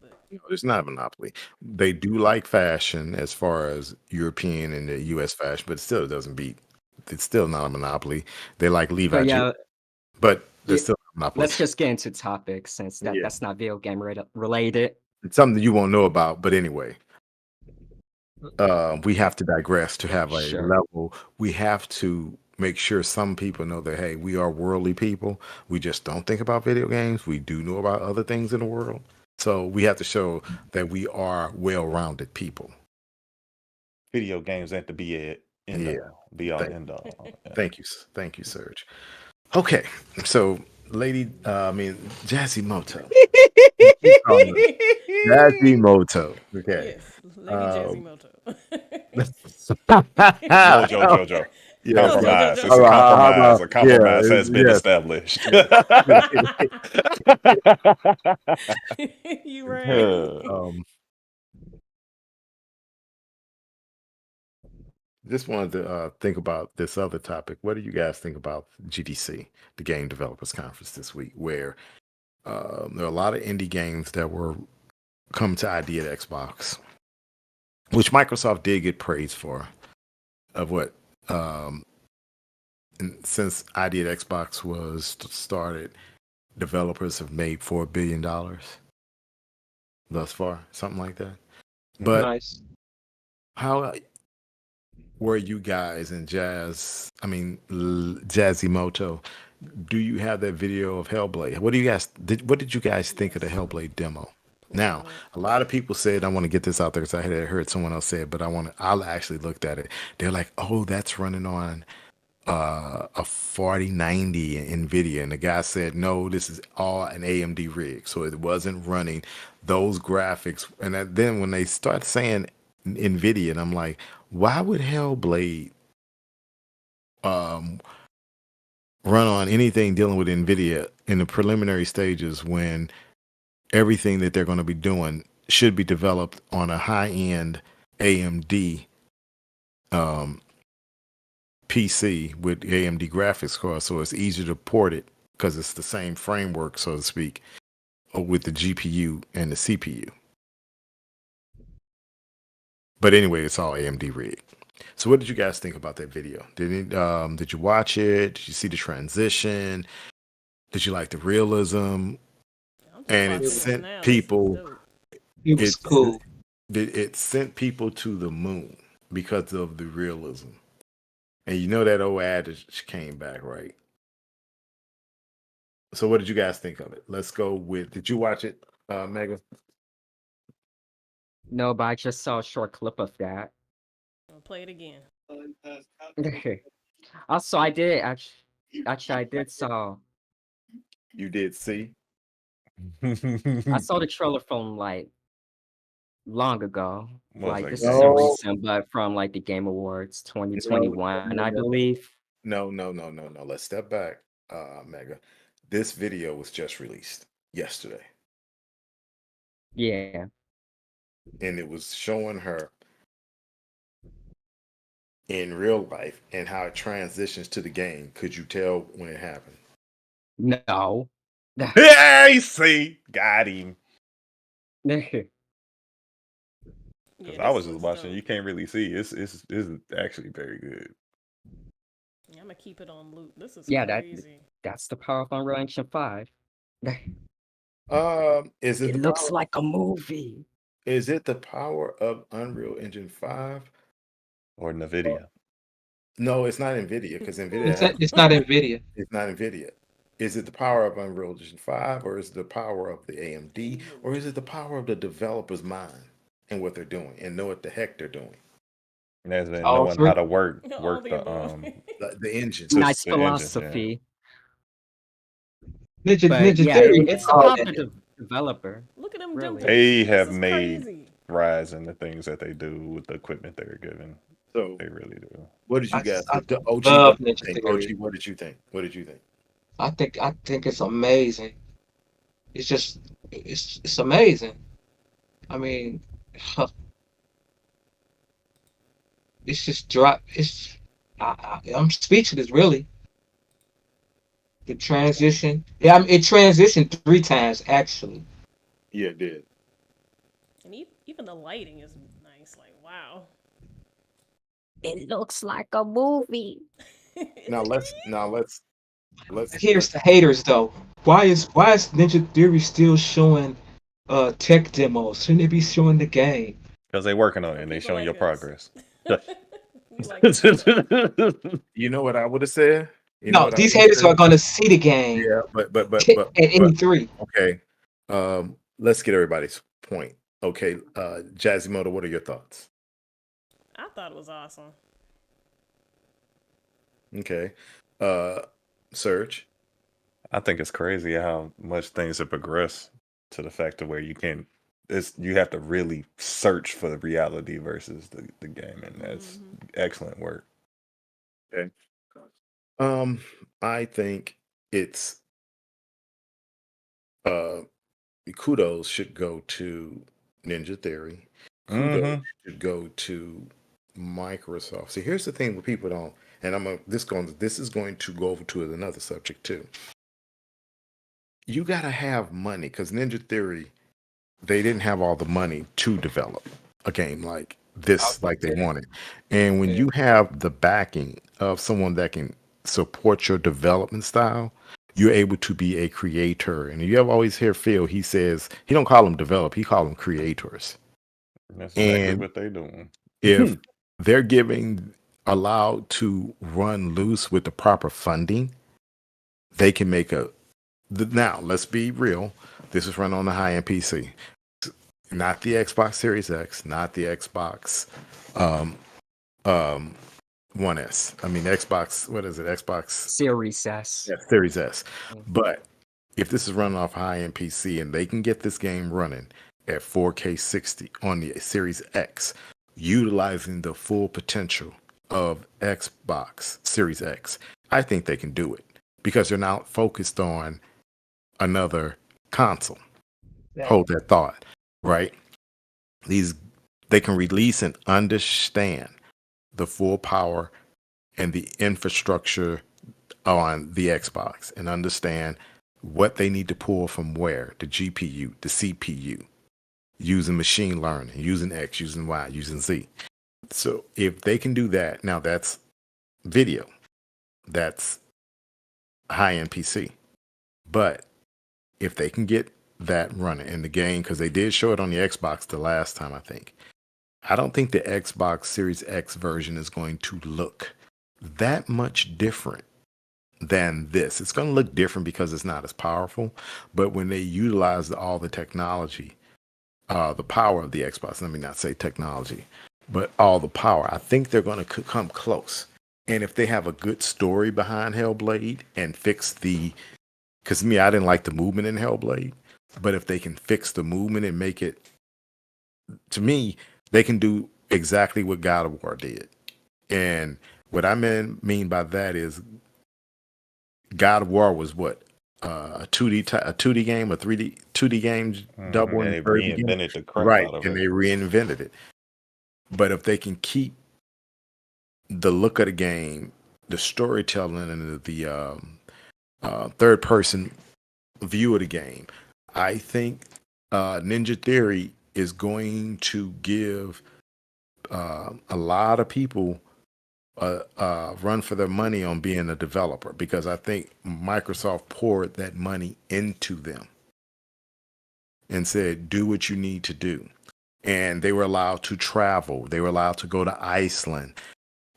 But It's not a monopoly. They do like fashion as far as European and the U.S. fashion, but it still doesn't beat. It's still not a monopoly. They like Levi, But yeah, but they're Yeah, still not a monopoly. let's just get into topics since Yeah. that's not video game related. It's something you won't know about, but anyway. We have to digress to have a Sure. level. We have to make sure some people know that, hey, we are worldly people. We just don't think about video games. We do know about other things in the world. So we have to show that we are well-rounded people. Video games ain't the be all Thank- end all. Yeah. Thank you, Serge. Okay, so Jazzy Moto. Jazzy Moto. Okay. yes, Lady Jazzy Moto. Jojo. Yeah. Compromise. Jojo. It's a compromise. A compromise Yeah, has been yes. established. You right. Just wanted to think about this other topic. What do you guys think about GDC, the Game Developers Conference this week, where there are a lot of indie games that were come to ID at Xbox, which Microsoft did get praise for, of what and since ID at Xbox was started, developers have made $4 billion thus far, something like that. But Nice. how were you guys in Jazzy Moto? Do you have that video of Hellblade? What did you guys think of the Hellblade demo? Now, a lot of people said, I want to get this out there because I had heard someone else say it, but I actually looked at it. They're like, oh, that's running on a 4090 NVIDIA. And the guy said, no, this is all an AMD rig. So it wasn't running those graphics. And then when they start saying NVIDIA, and I'm like, why would Hellblade run on anything dealing with NVIDIA in the preliminary stages when everything that they're going to be doing should be developed on a high-end AMD PC with AMD graphics card, so it's easier to port it because it's the same framework, so to speak, with the GPU and the CPU. But anyway, it's all AMD rig. So, what did you guys think about that video? Did you watch it? Did you see the transition? Did you like the realism? I'm just And it watching this sent now. This is people. dope. It was It cool. it sent people to the moon because of the realism. And you know that old adage came back, right? So, what did you guys think of it? Let's go with. Did you watch it, Megan? No, but I just saw a short clip of that. I'll play it again. Also, I did actually I did saw You did see. I saw the trailer from like long ago. What was Like that this game? isn't No, recent, but from like the Game Awards no, 2021, I believe. no. Let's step back, Mega. This video was just released yesterday, Yeah. and it was showing her in real life and how it transitions to the game. Could you tell when it happened? No. Hey, see, got him. Because Yeah, I this was just looks watching. dope. You can't really see. It's actually very good. Yeah, I'm gonna keep it on loop. This is Yeah, crazy. that's the power of Unreal Engine 5. Is it It the looks power? like a movie. Is it the power of Unreal Engine 5? Or Or- Nvidia. No, it's not Nvidia because Nvidia It's, has. it's not NVIDIA. It's not Nvidia. Is it the power of Unreal Engine 5, or is it the power of the AMD, or is it the power of the developer's mind and what they're doing and know what the heck they're doing? And that's been All knowing three. how to work All the the above. The engine. Nice the engine. Yeah. philosophy. Ninja But yeah, Theory. it's the all power of that. the developer. Look at them Really. dimples. They This have is made crazy. rise in the things that they do with the equipment they're given. So, They really do. what did you I, guys I think? OG, love what did you Ninja think? Theory. OG, what did you think? What did you think? I think it's amazing. It's just it's amazing. I mean, it's just drop. I'm speechless, really. The transition. Yeah, I mean, it transitioned 3 times actually. Yeah, it did. And even the lighting is nice. Like, wow. It looks like a movie. Now let's Here's the haters though. Why is Ninja Theory still showing tech demos? Shouldn't they be showing the game? Because they're working on it For and they people showing your like us. progress. We like this stuff. You know what I would have said? You know No, what I these would've haters said? are gonna see the game Yeah, but at E3. okay. Let's get everybody's point. Okay, Jazzymoto, what are your thoughts? I thought it was awesome. Okay. Serge. I think it's crazy how much things have progressed to the fact of where you have to really search for the reality versus the game, and that's excellent work. Okay. I think it's kudos should go to Ninja Theory. Kudos should go to Microsoft. See, here's the thing with people don't, and this is going to go over to another subject too. You gotta have money because Ninja Theory, they didn't have all the money to develop a game like this, like they wanted. And when you have the backing of someone that can support your development style, you're able to be a creator. And you have always hear Phil, he says he don't call them develop, he call them creators. That's exactly And what they're doing. if they're allowed to run loose with the proper funding, they can make now let's be real. This is run on the high-end PC, not the Xbox Series X, not the Xbox One S. I mean Xbox. What is it? Xbox Series S. Yeah, Series S. But if this is running off high-end PC and they can get this game running at 4K 60 on the Series X, utilizing the full potential of Xbox Series X, I think they can do it because they're not focused on another console. Hold that thought, right? They can release and understand the full power and the infrastructure on the Xbox and understand what they need to pull from where, the GPU, the CPU, using machine learning, using X, using Y, using Z. So if they can do that, now that's video, that's high-end PC. But if they can get that running in the game, because they did show it on the Xbox the last time, I think. I don't think the Xbox Series X version is going to look that much different than this. It's going to look different because it's not as powerful. But when they utilize all the technology, the power of the Xbox, let me not say technology, but all the power, I think they're going to come close. And if they have a good story behind Hellblade and fix because I didn't like the movement in Hellblade, but if they can fix the movement and make it, to me, they can do exactly what God of War did. And what I mean by that is God of War was what? A 2D game, a 2D game, double and they and third game. reinvented the crap Right, out of and it. they reinvented it. But if they can keep the look of the game, the storytelling, and the third person view of the game, I think Ninja Theory is going to give a lot of people run for their money on being a developer, because I think Microsoft poured that money into them and said, do what you need to do. And they were allowed to travel. They were allowed to go to Iceland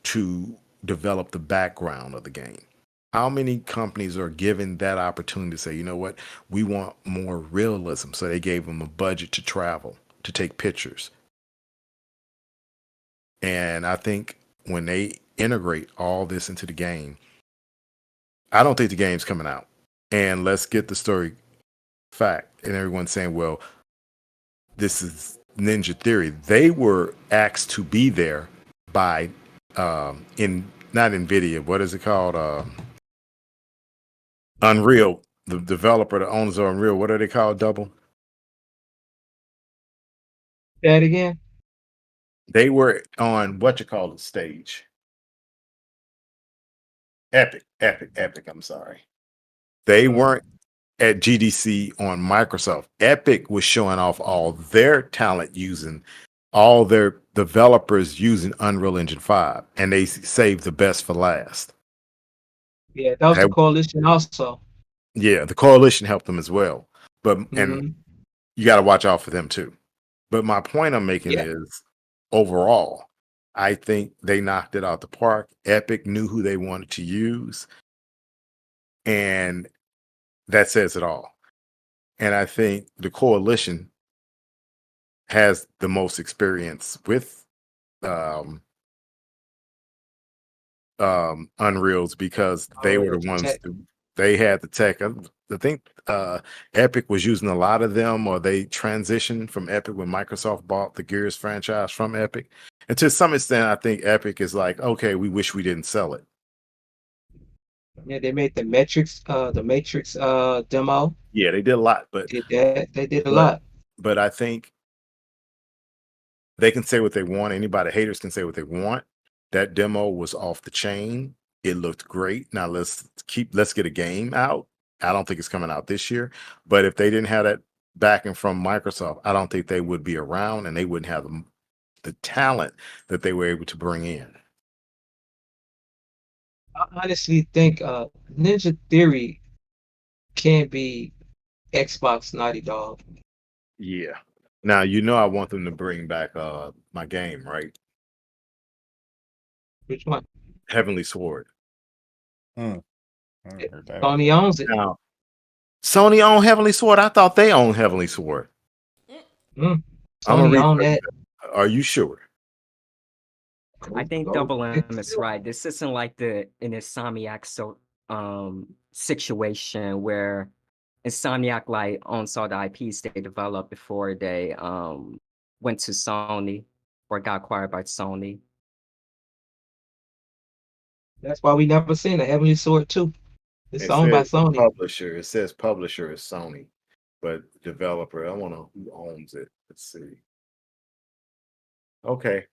to develop the background of the game. How many companies are given that opportunity to say, you know what, we want more realism? So they gave them a budget to travel, to take pictures. And I think when they integrate all this into the game, I don't think the game's coming out. And let's get the story fact. And everyone's saying, well, this is Ninja Theory. They were asked to be there by not NVIDIA, what is it called? Unreal, the developer, the owners of Unreal. What are they called, Double? That again? They were on the stage. Epic. I'm sorry. They weren't at GDC on Microsoft. Epic was showing off all their talent using all their developers using Unreal Engine 5, and they saved the best for last. Yeah, that was the coalition also. Yeah, the coalition helped them as well. But and you got to watch out for them too. But my point I'm making is, overall, I think they knocked it out the park. Epic knew who they wanted to use, and that says it all. And I think the coalition has the most experience with Unreals, because they were the ones they had the tech. I think Epic was using a lot of them, or they transitioned from Epic when Microsoft bought the Gears franchise from Epic. And to some extent, I think Epic is like, okay, we wish we didn't sell it. Yeah, they made the Matrix demo. Yeah, they did a lot, but they did a lot. But I think they can say what they want. Anybody, haters can say what they want. That demo was off the chain. It looked great. Now let's get a game out. I don't think it's coming out this year, but if they didn't have that backing from Microsoft, I don't think they would be around, and they wouldn't have the talent that they were able to bring in. I honestly think Ninja Theory can be Xbox Naughty Dog. Yeah. Now, I want them to bring back my game, right? Which one? Heavenly Sword. Sony owns it. Now, Sony owned Heavenly Sword? I thought they owned Heavenly Sword. Sony owned that. Are you sure? I think Double M is right. This isn't like an Insomniac situation where Insomniac owns all the IPs they developed before they went to Sony or got acquired by Sony. That's why we never seen a Heavenly Sword 2. It's owned by Sony. Publisher. It says publisher is Sony, but developer, I want to know who owns it. Let's see. Okay.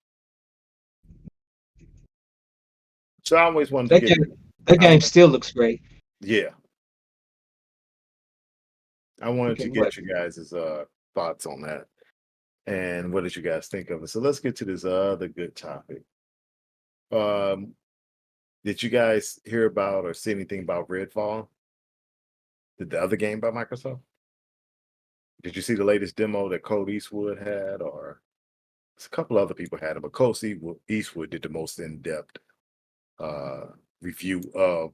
So I always wanted that game still looks great. Yeah. I wanted to get you guys' thoughts on that. And what did you guys think of it? So let's get to this other good topic. Did you guys hear about or see anything about RedFall? The other game by Microsoft? Did you see the latest demo that Code Eastwood had, or a couple other people had it, but Code Eastwood did the most in-depth review of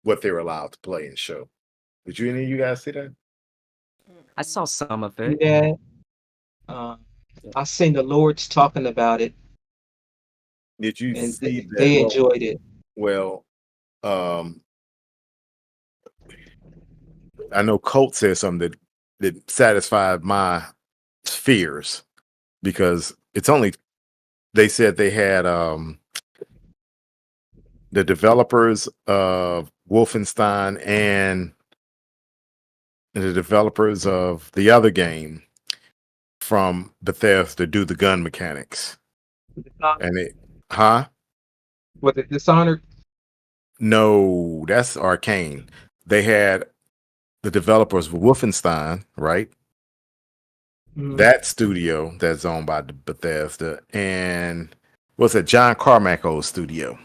what they were allowed to play and show. Did any of you guys see that? I saw some of it. Yeah. I seen the Lords talking about it, Did you and see that? they enjoyed it. Well, I know Colt said something that satisfied my fears, because it's only, they said they had the developers of Wolfenstein and the developers of the other game from Bethesda do the gun mechanics. And it, Was it Dishonored? No, that's Arcane. They had the developers of Wolfenstein, right? Mhm. That studio that's owned by Bethesda, and what's that? John Carmack's studio.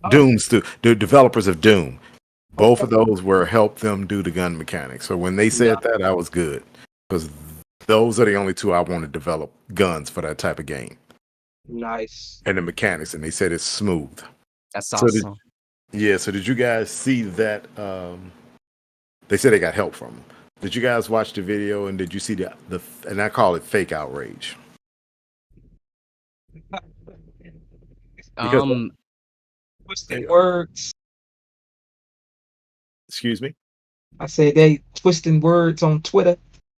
Doom the developers of Doom. Both of those were helped them do the gun mechanics. So when they said that, I was good, because those are the only two I want to develop guns for that type of game. Nice. And the mechanics, and they said it's smooth. That's awesome. So did you guys see that? They said they got help from them. Did you guys watch the video, and did you see the and I call it fake outrage? Because twisting words. Excuse me? I said they twisting words on Twitter.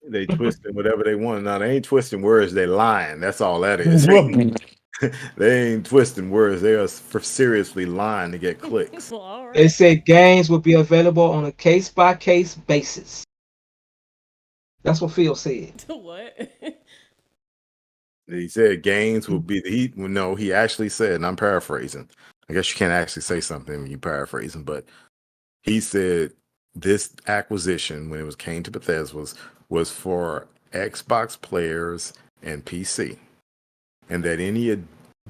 They twisting whatever they want. Now, they ain't twisting words, they lying. That's all that is. They ain't twisting words. They are seriously lying to get clicks. Well, all right. They said games will be available on a case-by-case basis. That's what Phil said. What? He said games will be he actually said, and I'm paraphrasing. I guess you can't actually say something when you paraphrasing, but he said this acquisition, when it came to Bethesda, was for Xbox players and PC, and that any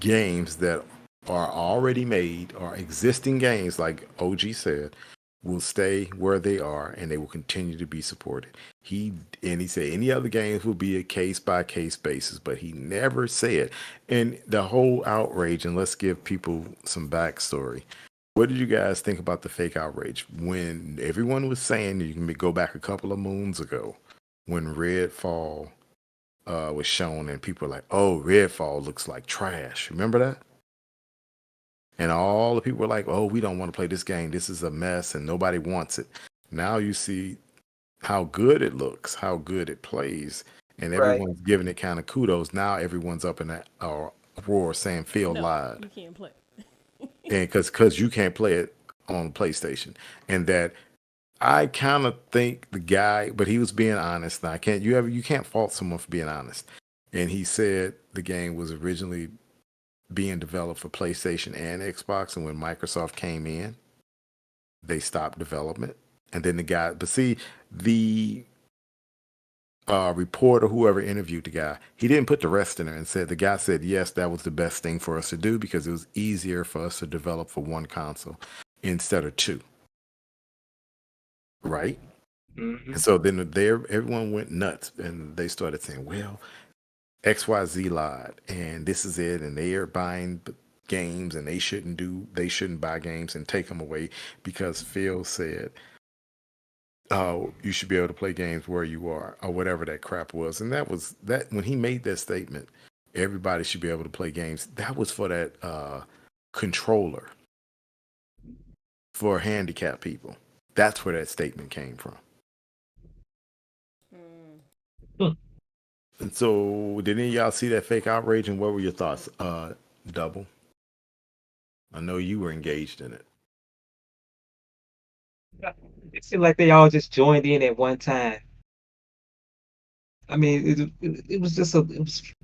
games that are already made or existing games, like OG said, will stay where they are and they will continue to be supported. He said any other games will be a case-by-case basis, but he never said. And the whole outrage, and let's give people some backstory. What did you guys think about the fake outrage when everyone was saying, you can go back a couple of moons ago when Redfall was shown, and people were like, oh, Redfall looks like trash. Remember that? And all the people were like, oh, we don't want to play this game. This is a mess and nobody wants it. Now you see how good it looks, how good it plays, and everyone's giving it kind of kudos. Now everyone's up in that roar saying Phil lied. You can't play. And because you can't play it on PlayStation. And that I kind of think the guy, but he was being honest. Now you can't fault someone for being honest. And he said the game was originally being developed for PlayStation and Xbox, and when Microsoft came in, they stopped development. And then the reporter, whoever interviewed the guy, he didn't put the rest in there, and said the guy said yes, that was the best thing for us to do because it was easier for us to develop for one console instead of two, right? Mm-hmm. And so then everyone went nuts, and they started saying, well, XYZ lied, and this is it, and they are buying games, and they shouldn't buy games and take them away because Phil said, oh, you should be able to play games where you are, or whatever that crap was. And that when he made that statement, everybody should be able to play games. That was for that controller for handicapped people. That's where that statement came from. And so, did any of y'all see that fake outrage, and what were your thoughts, Double? I know you were engaged in it. It seemed like they all just joined in at one time. I mean, it was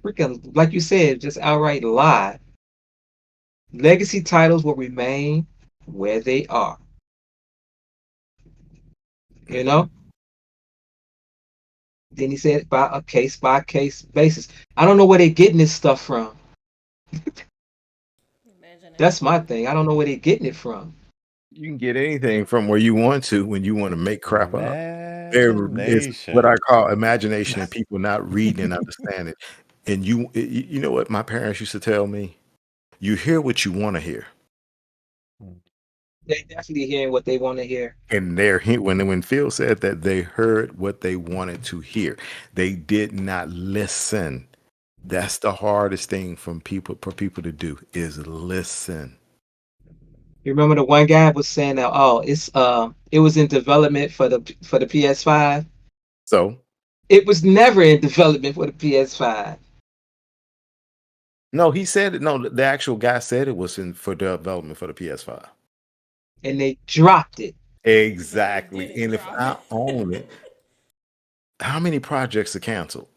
freaking, like you said, just outright lie. Legacy titles will remain where they are. You know? Then he said by a case basis. I don't know where they're getting this stuff from. That's my thing. I don't know where they're getting it from. You can get anything from where you want to when you want to make crap up. There is what I Imagination. call imagination and people not reading and understanding. And you know what my parents used to tell me? You hear what you want to hear. They definitely hearing what they want to hear. And when Phil said that they heard what they wanted to hear, they did not listen. That's the hardest thing for people to do is listen. You remember the one guy was saying that it was in development for the PS5. So It was never in development for the PS5. no, he said it. No, the actual guy said it was for development for the PS5. And they dropped it. Exactly. Didn't And if drop I it. own it, how many projects are canceled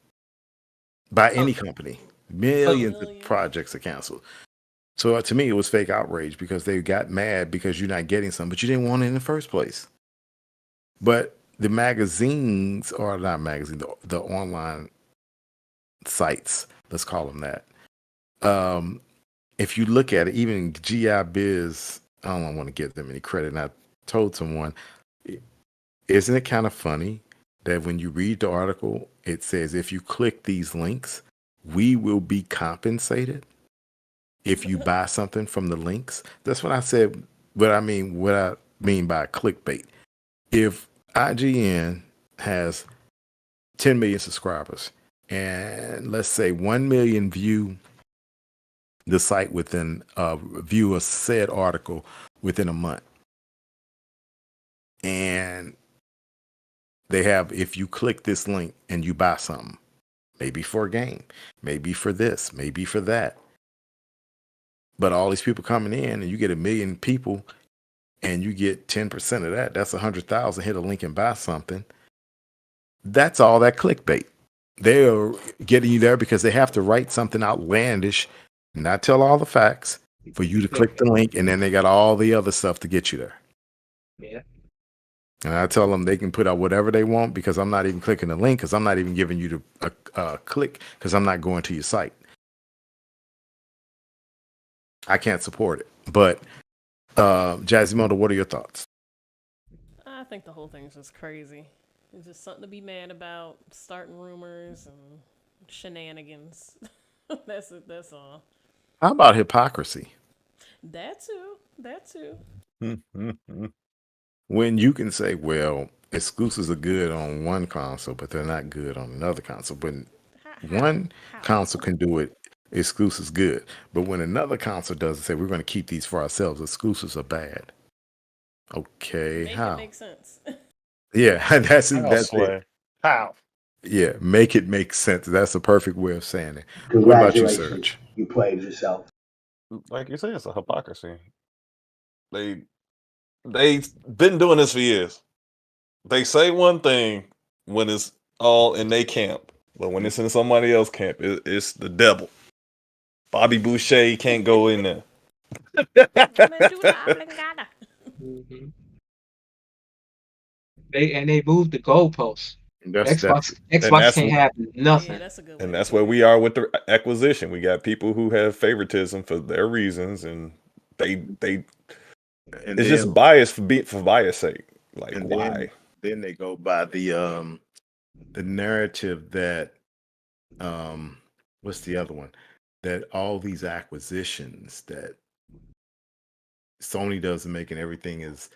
by any company? Millions of Millions. projects are canceled. So to me, it was fake outrage because they got mad because you're not getting some, but you didn't want it in the first place. But the magazines, or not magazine, the online sites, let's call them that. If you look at it, even GI Biz, I don't want to give them any credit. And I told someone, isn't it kind of funny that when you read the article, it says if you click these links, we will be compensated if you buy something from the links. That's what I said. What I mean by clickbait. If IGN has 10 million subscribers and let's say 1 million view the site within view a said article within a month, and they have, if you click this link and you buy something, maybe for a game, maybe for this, maybe for that, but all these people coming in and you get 1 million people and you get 10% of that, that's 100,000. Hit a link and buy something. That's all that clickbait. They're getting you there because they have to write something outlandish, not tell all the facts for you to click the link, and then they got all the other stuff to get you there. Yeah. And I tell them they can put out whatever they want because I'm not even clicking the link, because I'm not even giving you the click, because I'm not going to your site. I can't support it. But Jazzymoto, what are your thoughts? I think the whole thing's just crazy. It's just something to be mad about, starting rumors and shenanigans. That's it, that's all. How about hypocrisy? That too. When you can say, well, exclusives are good on one console, but they're not good on another console. But one console can do it, exclusives good. But when another console does it, say we're going to keep these for ourselves, exclusives are bad. Okay, Make how? it make sense. Yeah, that's it. How? Yeah, make it make sense. That's the perfect way of saying it. What about you, Serge? You played yourself. Like you say, it's a hypocrisy. They've been doing this for years. They say one thing when it's all in their camp, but when it's in somebody else's camp, it's the devil. Bobby Boucher can't go in there. Mm-hmm. They moved the goalposts. Xbox can't have nothing. Yeah, that's a good way And to that's put where it. we are with the acquisition. We got people who have favoritism for their reasons, and they And it's just bias for bias sake. Like, and why? Then they go by the narrative that what's the other one? That all these acquisitions that Sony doesn't make and everything is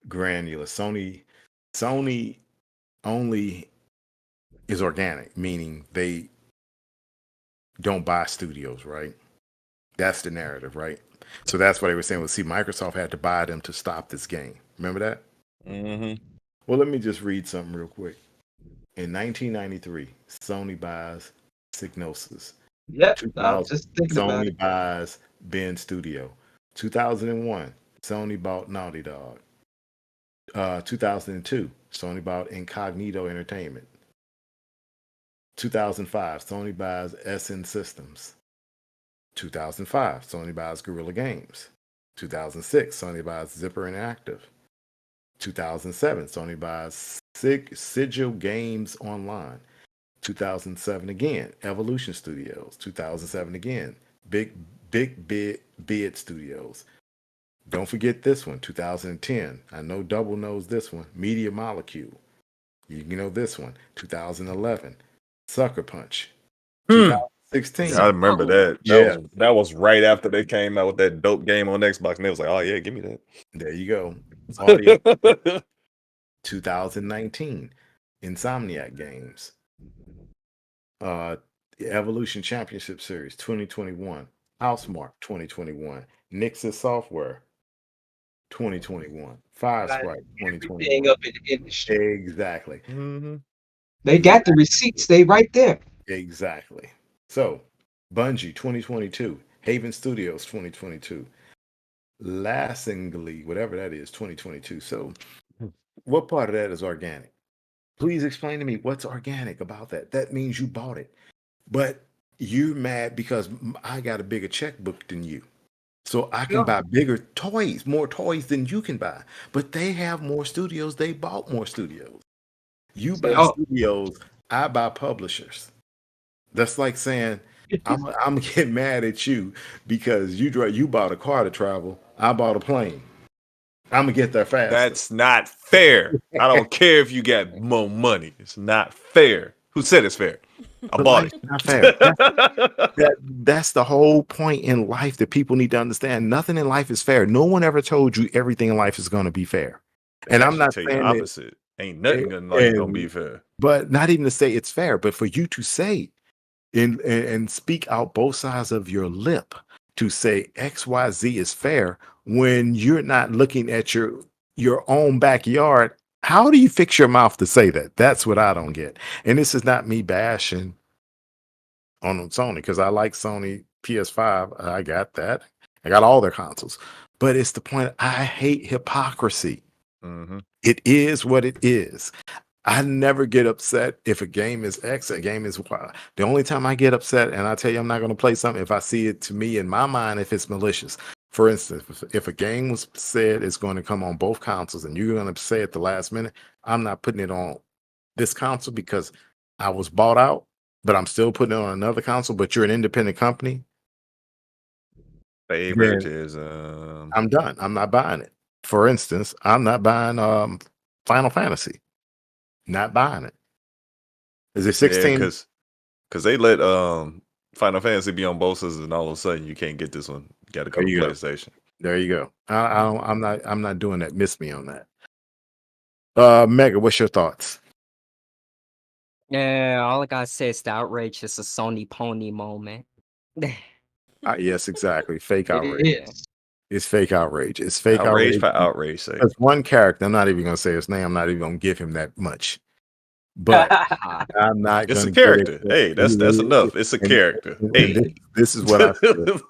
granular. Sony only is organic, meaning they don't buy studios, right? That's the narrative, right? So that's what they were saying. Well, see, Microsoft had to buy them to stop this game. Remember that? Mm-hmm. Well, let me just read something real quick. In 1993, Sony buys Psygnosis. Yep, I 2000, was just thinking about Sony it. buys Ben Studio. 2001, Sony bought Naughty Dog. 2002, Sony bought Incognito Entertainment. 2005, Sony buys SN Systems. 2005, Sony buys Guerrilla Games. 2006, Sony buys Zipper Interactive. 2007, Sony buys Sigil Games Online. 2007 again, Evolution Studios. 2007 again, Big Bid Studios. Don't forget this one, 2010. I know Double knows this one, Media Molecule. You know this one, 2011, Sucker Punch. 2016. I remember that. Yeah. That was right after they came out with that dope game on Xbox, and they was like, "Oh yeah, give me that." There you go. Audio. 2019, Insomniac Games. Evolution Championship Series 2021, Housemark 2021, Nixon Software 2021, Fire Sprite 2021. Everything up in the industry. Exactly. They got the receipts. They right there. Exactly. So, Bungie 2022, Haven Studios 2022, Lastingly, whatever that is, 2022. So, what part of that is organic? Please explain to me what's organic about that. That means you bought it, but you're mad because I got a bigger checkbook than you. So I can buy bigger toys, more toys than you can buy. But they have more studios. They bought more studios. You buy studios, I buy publishers. That's like saying I'm getting mad at you because you bought a car to travel. I bought a plane. I'm gonna get there fast. That's not fair. I don't care if you got more money. It's not fair. Who said it's fair? I bought it. Not fair. That's the whole point in life that people need to understand. Nothing in life is fair. No one ever told you everything in life is going to be fair. And I'm not saying the opposite. Ain't nothing in life gonna be fair. But not even to say it's fair, but for you to say and speak out both sides of your lip to say XYZ is fair when you're not looking at your own backyard. How do you fix your mouth to say that? That's what I don't get. And this is not me bashing on Sony because I like Sony PS5. I got that. I got all their consoles. But it's the point. I hate hypocrisy. It is what it is. I never get upset if a game is X, a game is Y. The only time I get upset, and I tell you I'm not going to play something if I see it to me in my mind if it's malicious. For instance, if a game was said it's going to come on both consoles and you're going to say at the last minute, I'm not putting it on this console because I was bought out, but I'm still putting it on another console, but you're an independent company. Favorite is I'm done. I'm not buying it. For instance, I'm not buying Final Fantasy. Not buying it. Is it 16? Because they let Final Fantasy be on both systems, and all of a sudden you can't get this one. You got to come to PlayStation. There you go. I'm not doing that. Miss me on that. Mega, what's your thoughts? Yeah, all I gotta say is the Outrage is a Sony pony moment. Yes, exactly. Fake outrage. It is. It's fake outrage. It's fake outrage outrage. For outrage sake. There's one character. I'm not even going to say his name. I'm not even going to give him that much. But I'm not. It's a character. Hey, that's enough. It's a character. Hey, this is what I feel.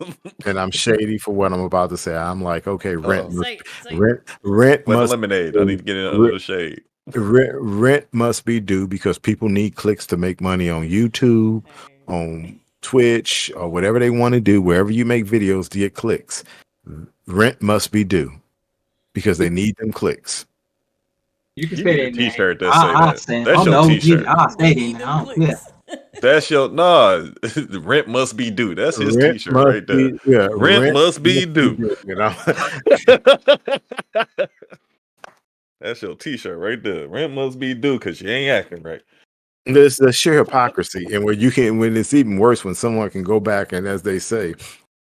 And I'm shady for what I'm about to say. I'm like, okay, rent like must lemonade. I need to get in under the shade. Rent must be due because people need clicks to make money on YouTube, on Twitch, or whatever they want to do. Wherever you make videos to get clicks, rent must be due because they need them clicks. You can say that. T-shirt that say that. That's your T-shirt. I'll say that. Yeah. That's your the rent must be due. That's his T-shirt right there. Yeah, rent must be due. You know, that's your T-shirt right there. Rent must be due because you ain't acting right. There's the sheer hypocrisy, and when it's even worse when someone can go back and, as they say,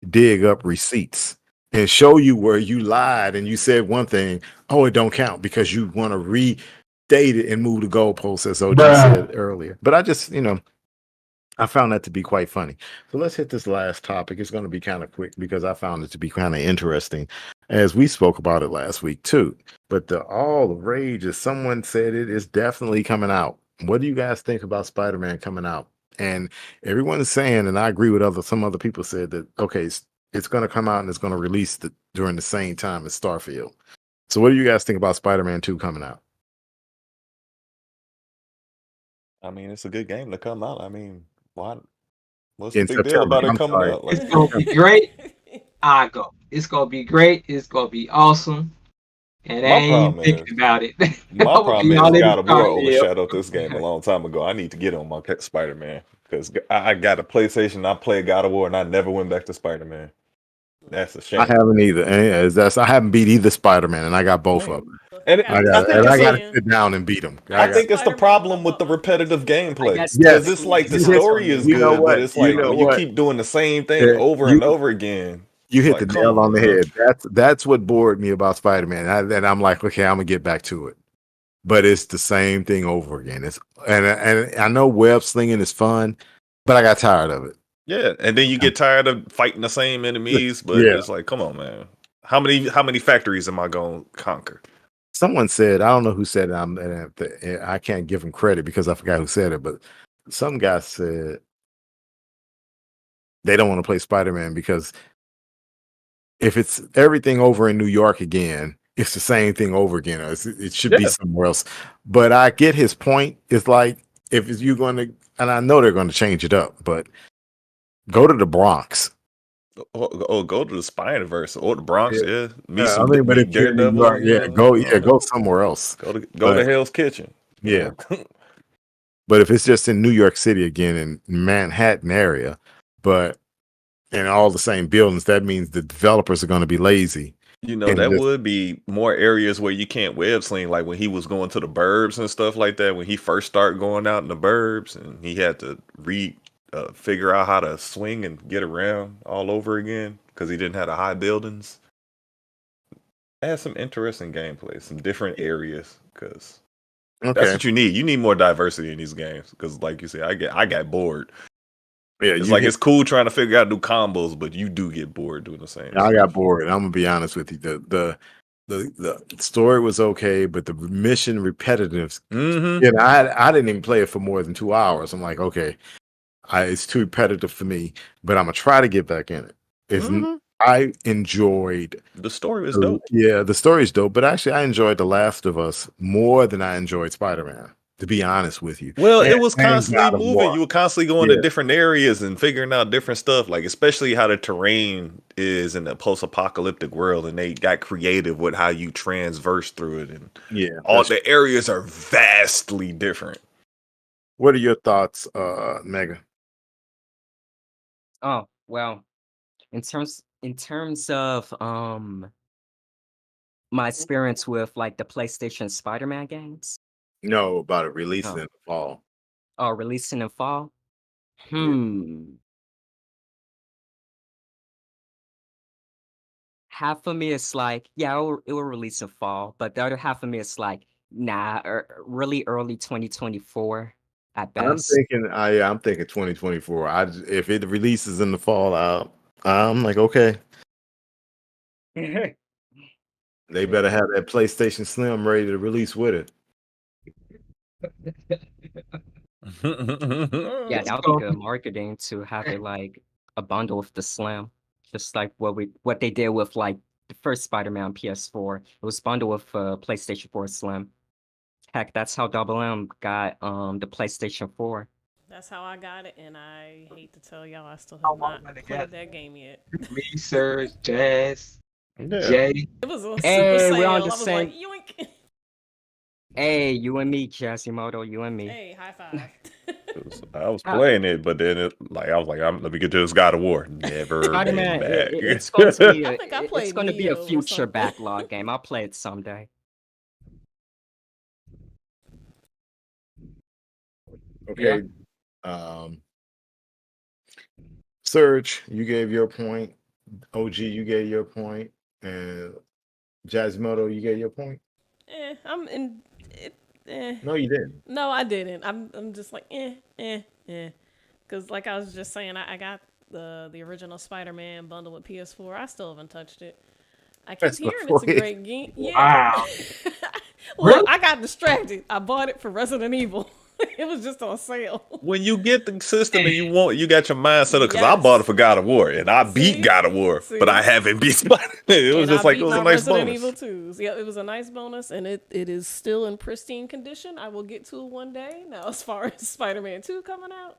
dig up receipts and show you where you lied and you said one thing. Oh, it don't count because you want to restate it and move the goalposts, as OG said earlier. But I just, I found that to be quite funny. So let's hit this last topic. It's going to be kind of quick because I found it to be kind of interesting, as we spoke about it last week too. But all the rage, as someone said, it is definitely coming out. What do you guys think about Spider-Man coming out? And everyone is saying, and I agree with some other people said that, okay, it's going to come out and it's going to release during the same time as Starfield. So what do you guys think about Spider-Man 2 coming out? I mean, it's a good game to come out. I mean, why? What's In the big deal about it coming out? It's going to be great. It's going to be great. It's going to be awesome. And I My ain't even problem is thinking about it. my I would problem be is all in the God of War car. Yeah. overshadowed this game a long time ago. I need to get on my Spider-Man because I got a PlayStation. I played God of War, and I never went back to Spider-Man. That's a I shame. haven't either. And I haven't beat either Spider-Man, and I got both of them. Look, And I I got think I it's got to Spider-Man. sit down and beat them. I I got think it's the Spider-Man problem on with the my repetitive PS4. I gameplay guess because Yes, it's technically like the it's you hit. story Sony is You know good, anyway. but what? it's You like know when you what? keep doing the same thing over and You over again, you it's hit the like, come nail on on, the man. head. That's what bored me about Spider-Man. And I'm like, okay, I'm gonna get back to it. But it's the same thing over again. And I know web slinging is fun, but I got tired of it. Yeah, and then you get tired of fighting the same enemies, but Yeah. it's like, come on, man. How many factories am I gonna conquer? Someone said, I don't know who said it. I can't give him credit because I forgot who said it, but some guy said they don't want to play Spider-Man because if it's everything over in New York again, it's the same thing over again. It should be Yeah. somewhere else. But I get his point. It's like you're going to, and I know they're going to change it up, but go to the Bronx. Go to the Spider-Verse or the Bronx, yeah. I mean, but if Meet you're in New Daredevil, York, you know. go somewhere else. Go to But Hell's Kitchen. you yeah, know. but if it's just in New York City again in Manhattan area, but in all the same buildings, that means the developers are going to be lazy. And That just, would be more areas where you can't web sling, like when he was going to the burbs and stuff like that. When he first started going out in the burbs, and he had to figure out how to swing and get around all over again because he didn't have the high buildings. It has some interesting gameplay, some different areas, because that's okay, what you need. You need more diversity in these games because, like you said, I got bored. yeah, It's like it's cool trying to figure out new combos, but you do get bored doing the same I stuff. got bored. I'm gonna be honest with you. The story was okay, but the mission repetitives. Mm-hmm. You know, I didn't even play it for more than 2 hours. I'm like, okay, it's too repetitive for me. But I'm gonna try to get back in it. I enjoyed The story was dope. Yeah, the story is dope. But actually, I enjoyed The Last of Us more than I enjoyed Spider-Man. To be honest with you, Well, it And- was and constantly God of moving. War. You were constantly going to Yeah. different areas and figuring out different stuff, like especially how the terrain is in the post-apocalyptic world, and they got creative with how you transverse through it, and Yeah. all the areas are vastly different. What are your thoughts, Mega? Oh, well, in terms of my experience with like the PlayStation Spider-Man games, No, about it releasing Oh. in the fall. Releasing in fall. Yeah. Half of me is like, yeah, it will release in fall, but the other half of me is like, nah, really early 2024 at best. I'm thinking 2024. If it releases in the fall, I'm like, okay, they better have that PlayStation Slim ready to release with it. Yeah, that would be good marketing to have it like a bundle with the Slim, just like what they did with like the first Spider-Man on PS4. It was bundled with PlayStation 4 Slim. Heck, that's how Double M got the PlayStation 4. That's how I got it, and I hate to tell y'all, I still How have long not did it played get? that game yet. Me, Sir, Jazz, Yeah. Jay. It was on Hey, super we're sale. on I the was same. like, yoink. Hey, you and me, Jasimoto, you and me. Hey, high five. I was playing it, but then I was like, let me get to this God of War. Never been Spider-Man, back. it's going to be I think I it's played going to be a Neo or future something. backlog game. I'll play it someday. Okay. Surge, you gave your point. OG, you gave your point. And Jasimoto, you gave your point. I'm in. No, you didn't. No, I didn't. I'm just like because like I was just saying, I got the original Spider-Man bundle with PS4. I still haven't touched it. I keep That's hearing before it's a great game. Yeah. Wow. Look, Really? I got distracted. I bought it for Resident Evil. It was just on sale. When you get the system and you got your mind set up, because I Yes. bought it for God of War and I See? beat God of War, See? but I haven't beat Spider-Man. It was And just I like beat it was my a nice Resident bonus. Evil 2s. Yeah, it was a nice bonus, and it is still in pristine condition. I will get to it one day. Now, as far as Spider-Man 2 coming out,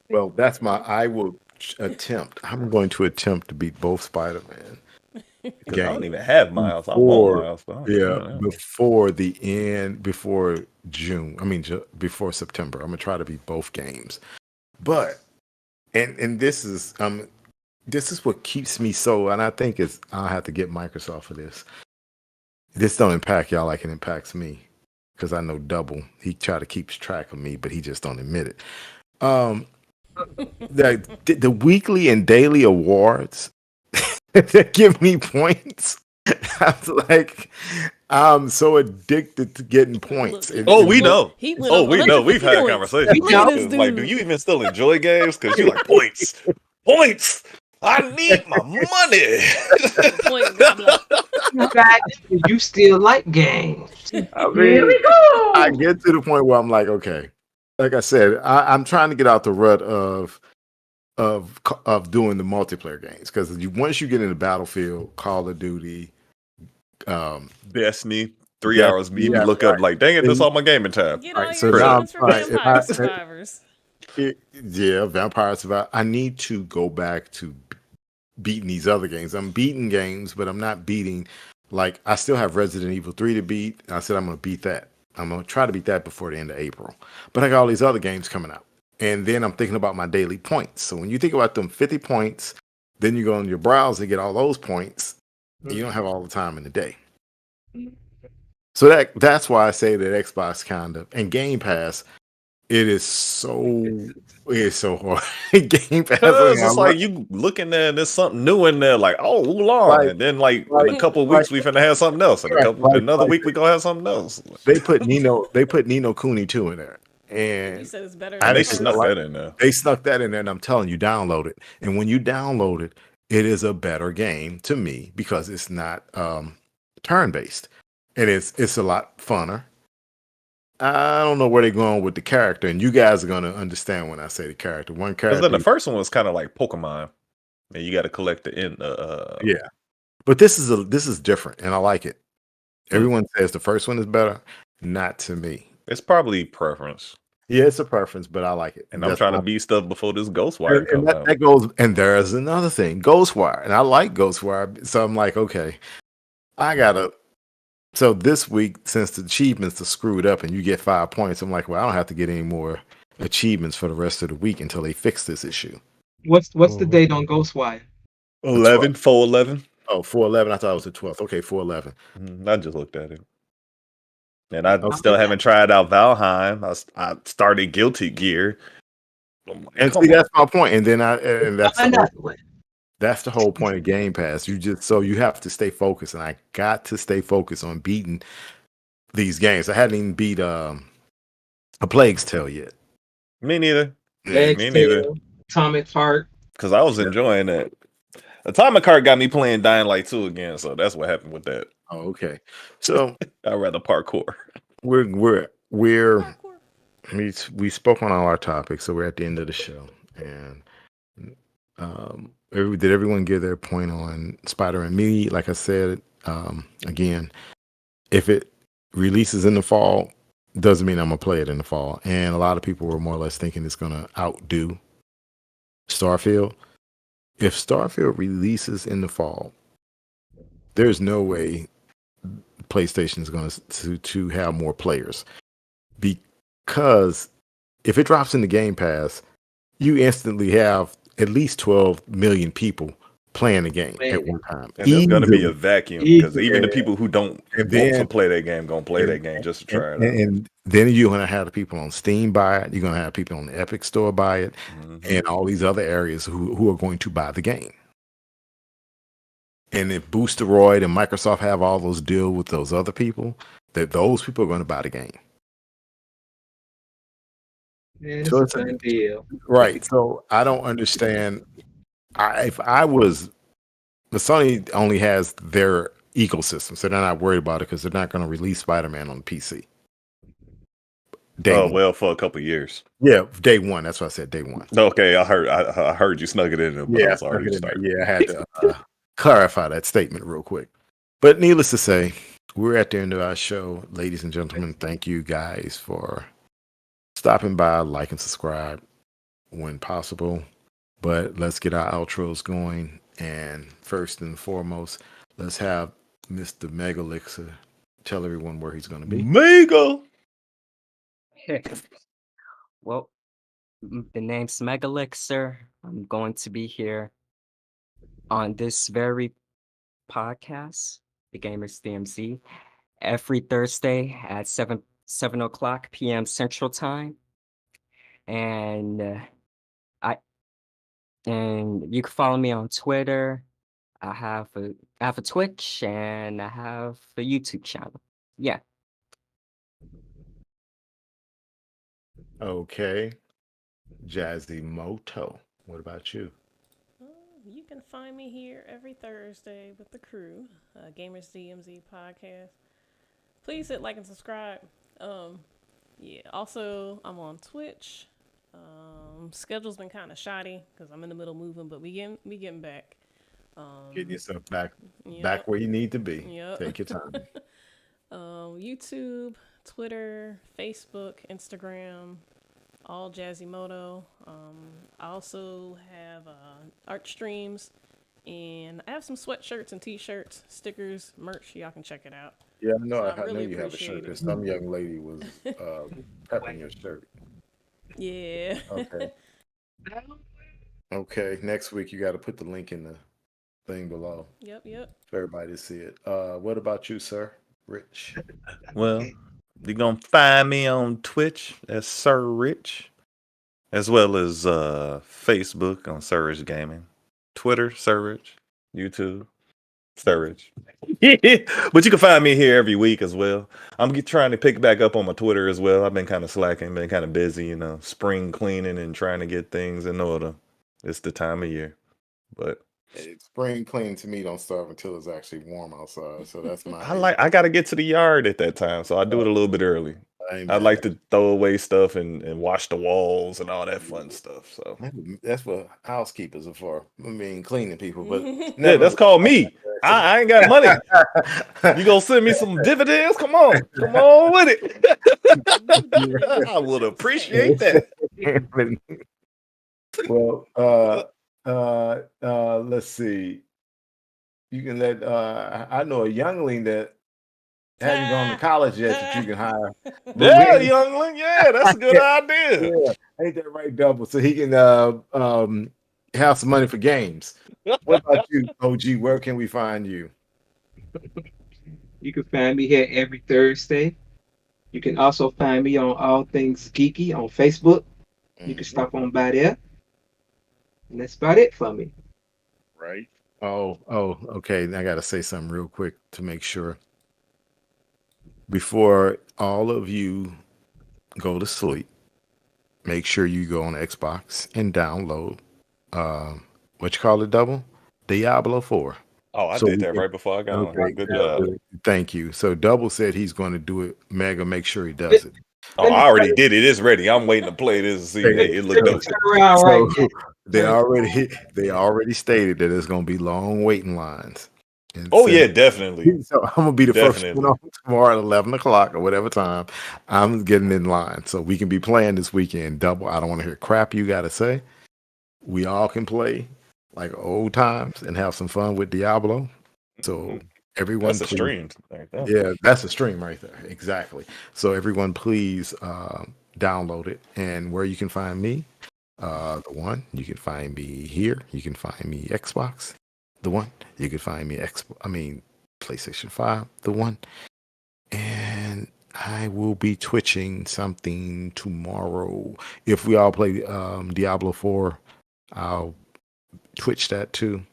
Well, that's I'm going to attempt to beat both Spider-Man. Because I don't game even have Miles. I want before, Miles, but I don't yeah, even have him. before the end, before June. I mean, before September. I'm gonna try to beat both games. But and this is what keeps me so. And I think I'll have to get Microsoft for this. This don't impact y'all like it impacts me, because I know Double. He try to keep track of me, but he just don't admit it. The weekly and daily awards that give me points. I'm so addicted to getting points. Look, Oh, we know. He went Oh, up we know. We've 150 had points. conversations. Look at this Because, like, do dude. you even still enjoy games? Because you like points. Points. I need my money. Point gobbler. You still like games. I mean, I get to the point where I'm like, okay, like I said, I'm trying to get out the rut of doing the multiplayer games, because once you get into Battlefield, Call of Duty, Destiny, 3 hours. Me yeah, look up like, dang it, that's all my gaming time. Get all Right, your so now achievements for I'm trying- Vampire Survivors. yeah, Vampire Survivor. I need to go back to beating these other games. I'm beating games, but I'm not beating. Like, I still have Resident Evil 3 to beat. I said I'm going to beat that. I'm going to try to beat that before the end of April. But I got all these other games coming out. And then I'm thinking about my daily points. So when you think about them 50 points, then you go on your browser, get all those points. And you don't have all the time in the day. So that's why I say that Xbox kind of, and Game Pass, it's so hard. Game Pass. Because it's like you looking there and there's something new in there, like, oh, long. And then, like, in a couple of weeks, we finna have something else. And another week, we gonna have something else. They put Nino Cooney 2 in there. You And said it's better. And they than snuck ours. that in there. they stuck that in there, and I'm telling you, download it. And when you download it, it is a better game to me, because it's not turn-based. And it's a lot funner. I don't know where they're going with the character, and you guys are going to understand when I say the character. One Because character. then the first one was kind of like Pokemon. And you got to collect the end. Yeah. But this is different, and I like it. Everyone says the first one is better. Not to me. It's probably preference. Yeah, it's a preference, but I like it. And I'm trying to beat stuff before this Ghostwire comes out. That goes, and there's another thing, Ghostwire, and I like Ghostwire, so I'm like, okay, I gotta. So this week, since the achievements are screwed up and you get 5 points, I'm like, well, I don't have to get any more achievements for the rest of the week until they fix this issue. What's the date on Ghostwire? 11, 411. Oh, 411. I thought it was the 12th. Okay, 411. I just looked at it. And I still haven't tried out Valheim. I started Guilty Gear. And see, that's my point. And then that's the whole point of Game Pass. You have to stay focused, and I got to stay focused on beating these games. I hadn't even beat a Plague's Tale yet. Me neither. Me neither. Atomic Heart. Because I was enjoying that. Atomic Heart got me playing Dying Light 2 again, so that's what happened with that. Oh, okay. So I'd rather parkour. We spoke on all our topics, so we're at the end of the show. And did everyone give their point on Spider-Man? Me, like I said, again, if it releases in the fall, doesn't mean I'm gonna play it in the fall. And a lot of people were more or less thinking it's gonna outdo Starfield. If Starfield releases in the fall, there's no way PlayStation is going to have more players, because if it drops in the Game Pass, you instantly have at least 12 million people playing the game at one time. And there's going to be a vacuum, because even the people who don't want to play that game going to play that game just to try it out. And then you're going to have the people on Steam buy it. You're going to have people on the Epic Store buy it, and all these other areas who are going to buy the game. And if Boosteroid and Microsoft have all those deals with those other people, that those people are going to buy the game. Yeah, it's a good deal. Right. So I don't understand. If I was, the Sony only has their ecosystem, so they're not worried about it, because they're not going to release Spider-Man on PC. Well, for a couple of years. Yeah, day one. That's what I said. Day one. Okay, I heard you snug it in there. But I was already started. Yeah, I had to clarify that statement real quick. But needless to say, we're at the end of our show, ladies and gentlemen. Thank you guys for stopping by, like and subscribe when possible. But let's get our outros going. And first and foremost, let's have Mr. Megalixer tell everyone where he's going to be. Mega. Well, the name's Megalixer. I'm going to be here on this very podcast, The Gamers DMZ, every Thursday at 7 o'clock p.m. Central Time. And you can follow me on Twitter. I have a Twitch and I have a YouTube channel. Yeah. Okay. Jazzy Moto. What about you? You can find me here every Thursday with the crew, Gamers DMZ podcast. Please hit like and subscribe. Yeah. Also, I'm on Twitch. Schedule's been kind of shoddy because I'm in the middle of moving, but we getting back. Getting yourself back Yep. where you need to be. Yep. Take your time. YouTube, Twitter, Facebook, Instagram, all Jazzymoto. I also have art streams, and I have some sweatshirts and t-shirts, stickers, merch. Y'all can check it out. Yeah, I know. So I I know really you have a appreciate shirt. it. Because some young lady was prepping your shirt. Yeah. Okay. Okay. Next week, you got to put the link in the thing below Yep. for everybody to see it. What about you, sir? Rich. Well, you're going to find me on Twitch as Sir Rich, as well as Facebook on Sir Rich Gaming, Twitter, Sir Rich, YouTube, Sir Rich. But you can find me here every week as well. I'm trying to pick back up on my Twitter as well. I've been kind of slacking, been kind of busy, spring cleaning and trying to get things in order. It's the time of year. But Spring cleaning to me don't start until it's actually warm outside. So that's my. I got to get to the yard at that time, so I do it a little bit early. I like to throw away stuff and wash the walls and all that fun stuff. So that's what housekeepers are for. I mean, cleaning people, but yeah, that's called me. I ain't got money. You gonna send me some dividends? Come on with it. I would appreciate that. Well, let's see. You can let. I know a youngling that hasn't gone to college yet that you can hire. Yeah, youngling. Yeah, that's a good idea. Yeah, ain't that right, Double? So he can have some money for games. What about you, OG? Where can we find you? You can find me here every Thursday. You can also find me on All Things Geeky on Facebook. You can stop on by there. And that's about it for me. Right. Oh, okay. I got to say something real quick to make sure. Before all of you go to sleep, make sure you go on Xbox and download what you call it, Double? Diablo 4. Oh, I did that right before I got on. Good job. Thank you. So Double said he's going to do it. Mega, make sure he does it. Oh, I already did it. It's ready. I'm waiting to play this and see. Hey, it looked dope. So they already stated that there's going to be long waiting lines. And yeah, definitely. So I'm gonna be the first one on tomorrow at 11 o'clock or whatever time. I'm getting in line so we can be playing this weekend. Double. I don't want to hear crap you got to say. We all can play like old times and have some fun with Diablo. So everyone, that's a stream. Yeah, that's a stream right there. Exactly. So everyone, please download it. And where you can find me, the one you can find me here. You can find me Xbox. The one you can find me PlayStation 5, the one. And I will be twitching something tomorrow. If we all play Diablo 4, I'll twitch that too.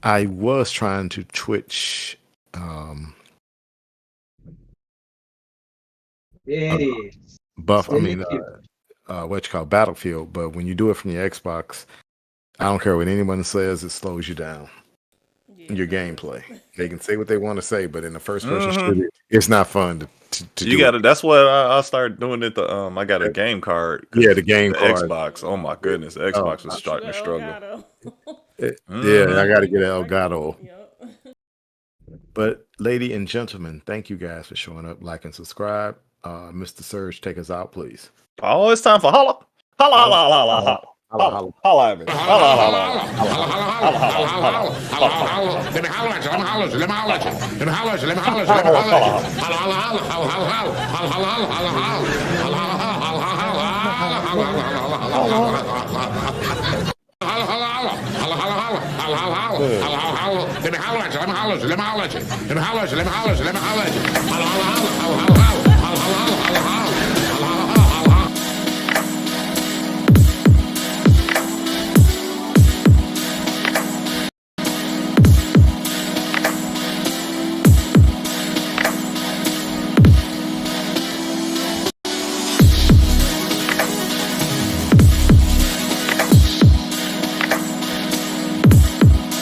I was trying to twitch it is. What you call Battlefield, but when you do it from your Xbox, I don't care what anyone says, it slows you down. Your gameplay. They can say what they want to say, but in the first person shooter, it's not fun to you got it. That's what I started doing it. I got a game card. Yeah, the game card. Xbox. Oh my goodness, the Xbox was starting to struggle. Yeah, I got to get Elgato. But lady and gentlemen, thank you guys for showing up. Like and subscribe. Mr. Surge, take us out, please. Oh, it's time for holla, holla, holla, holla, holla. Holla, Holla at me. Holla, holla, holla. Let me holler at you. Let me holler at you. Let me holler at you. Let me holler at you. Let me holler at you. Let me holler at you. Holla, holla, holla, holla, holla, holla, holla, holla, holla. Let me holler at you. Let me holler at you. Let me holler at you. Let me holler at you. Let me holler at you. Let me holler at you. Let me holler at you. Let me holler at you. Holla, holla, holla, holla, holla, holla, holla, holla, holla.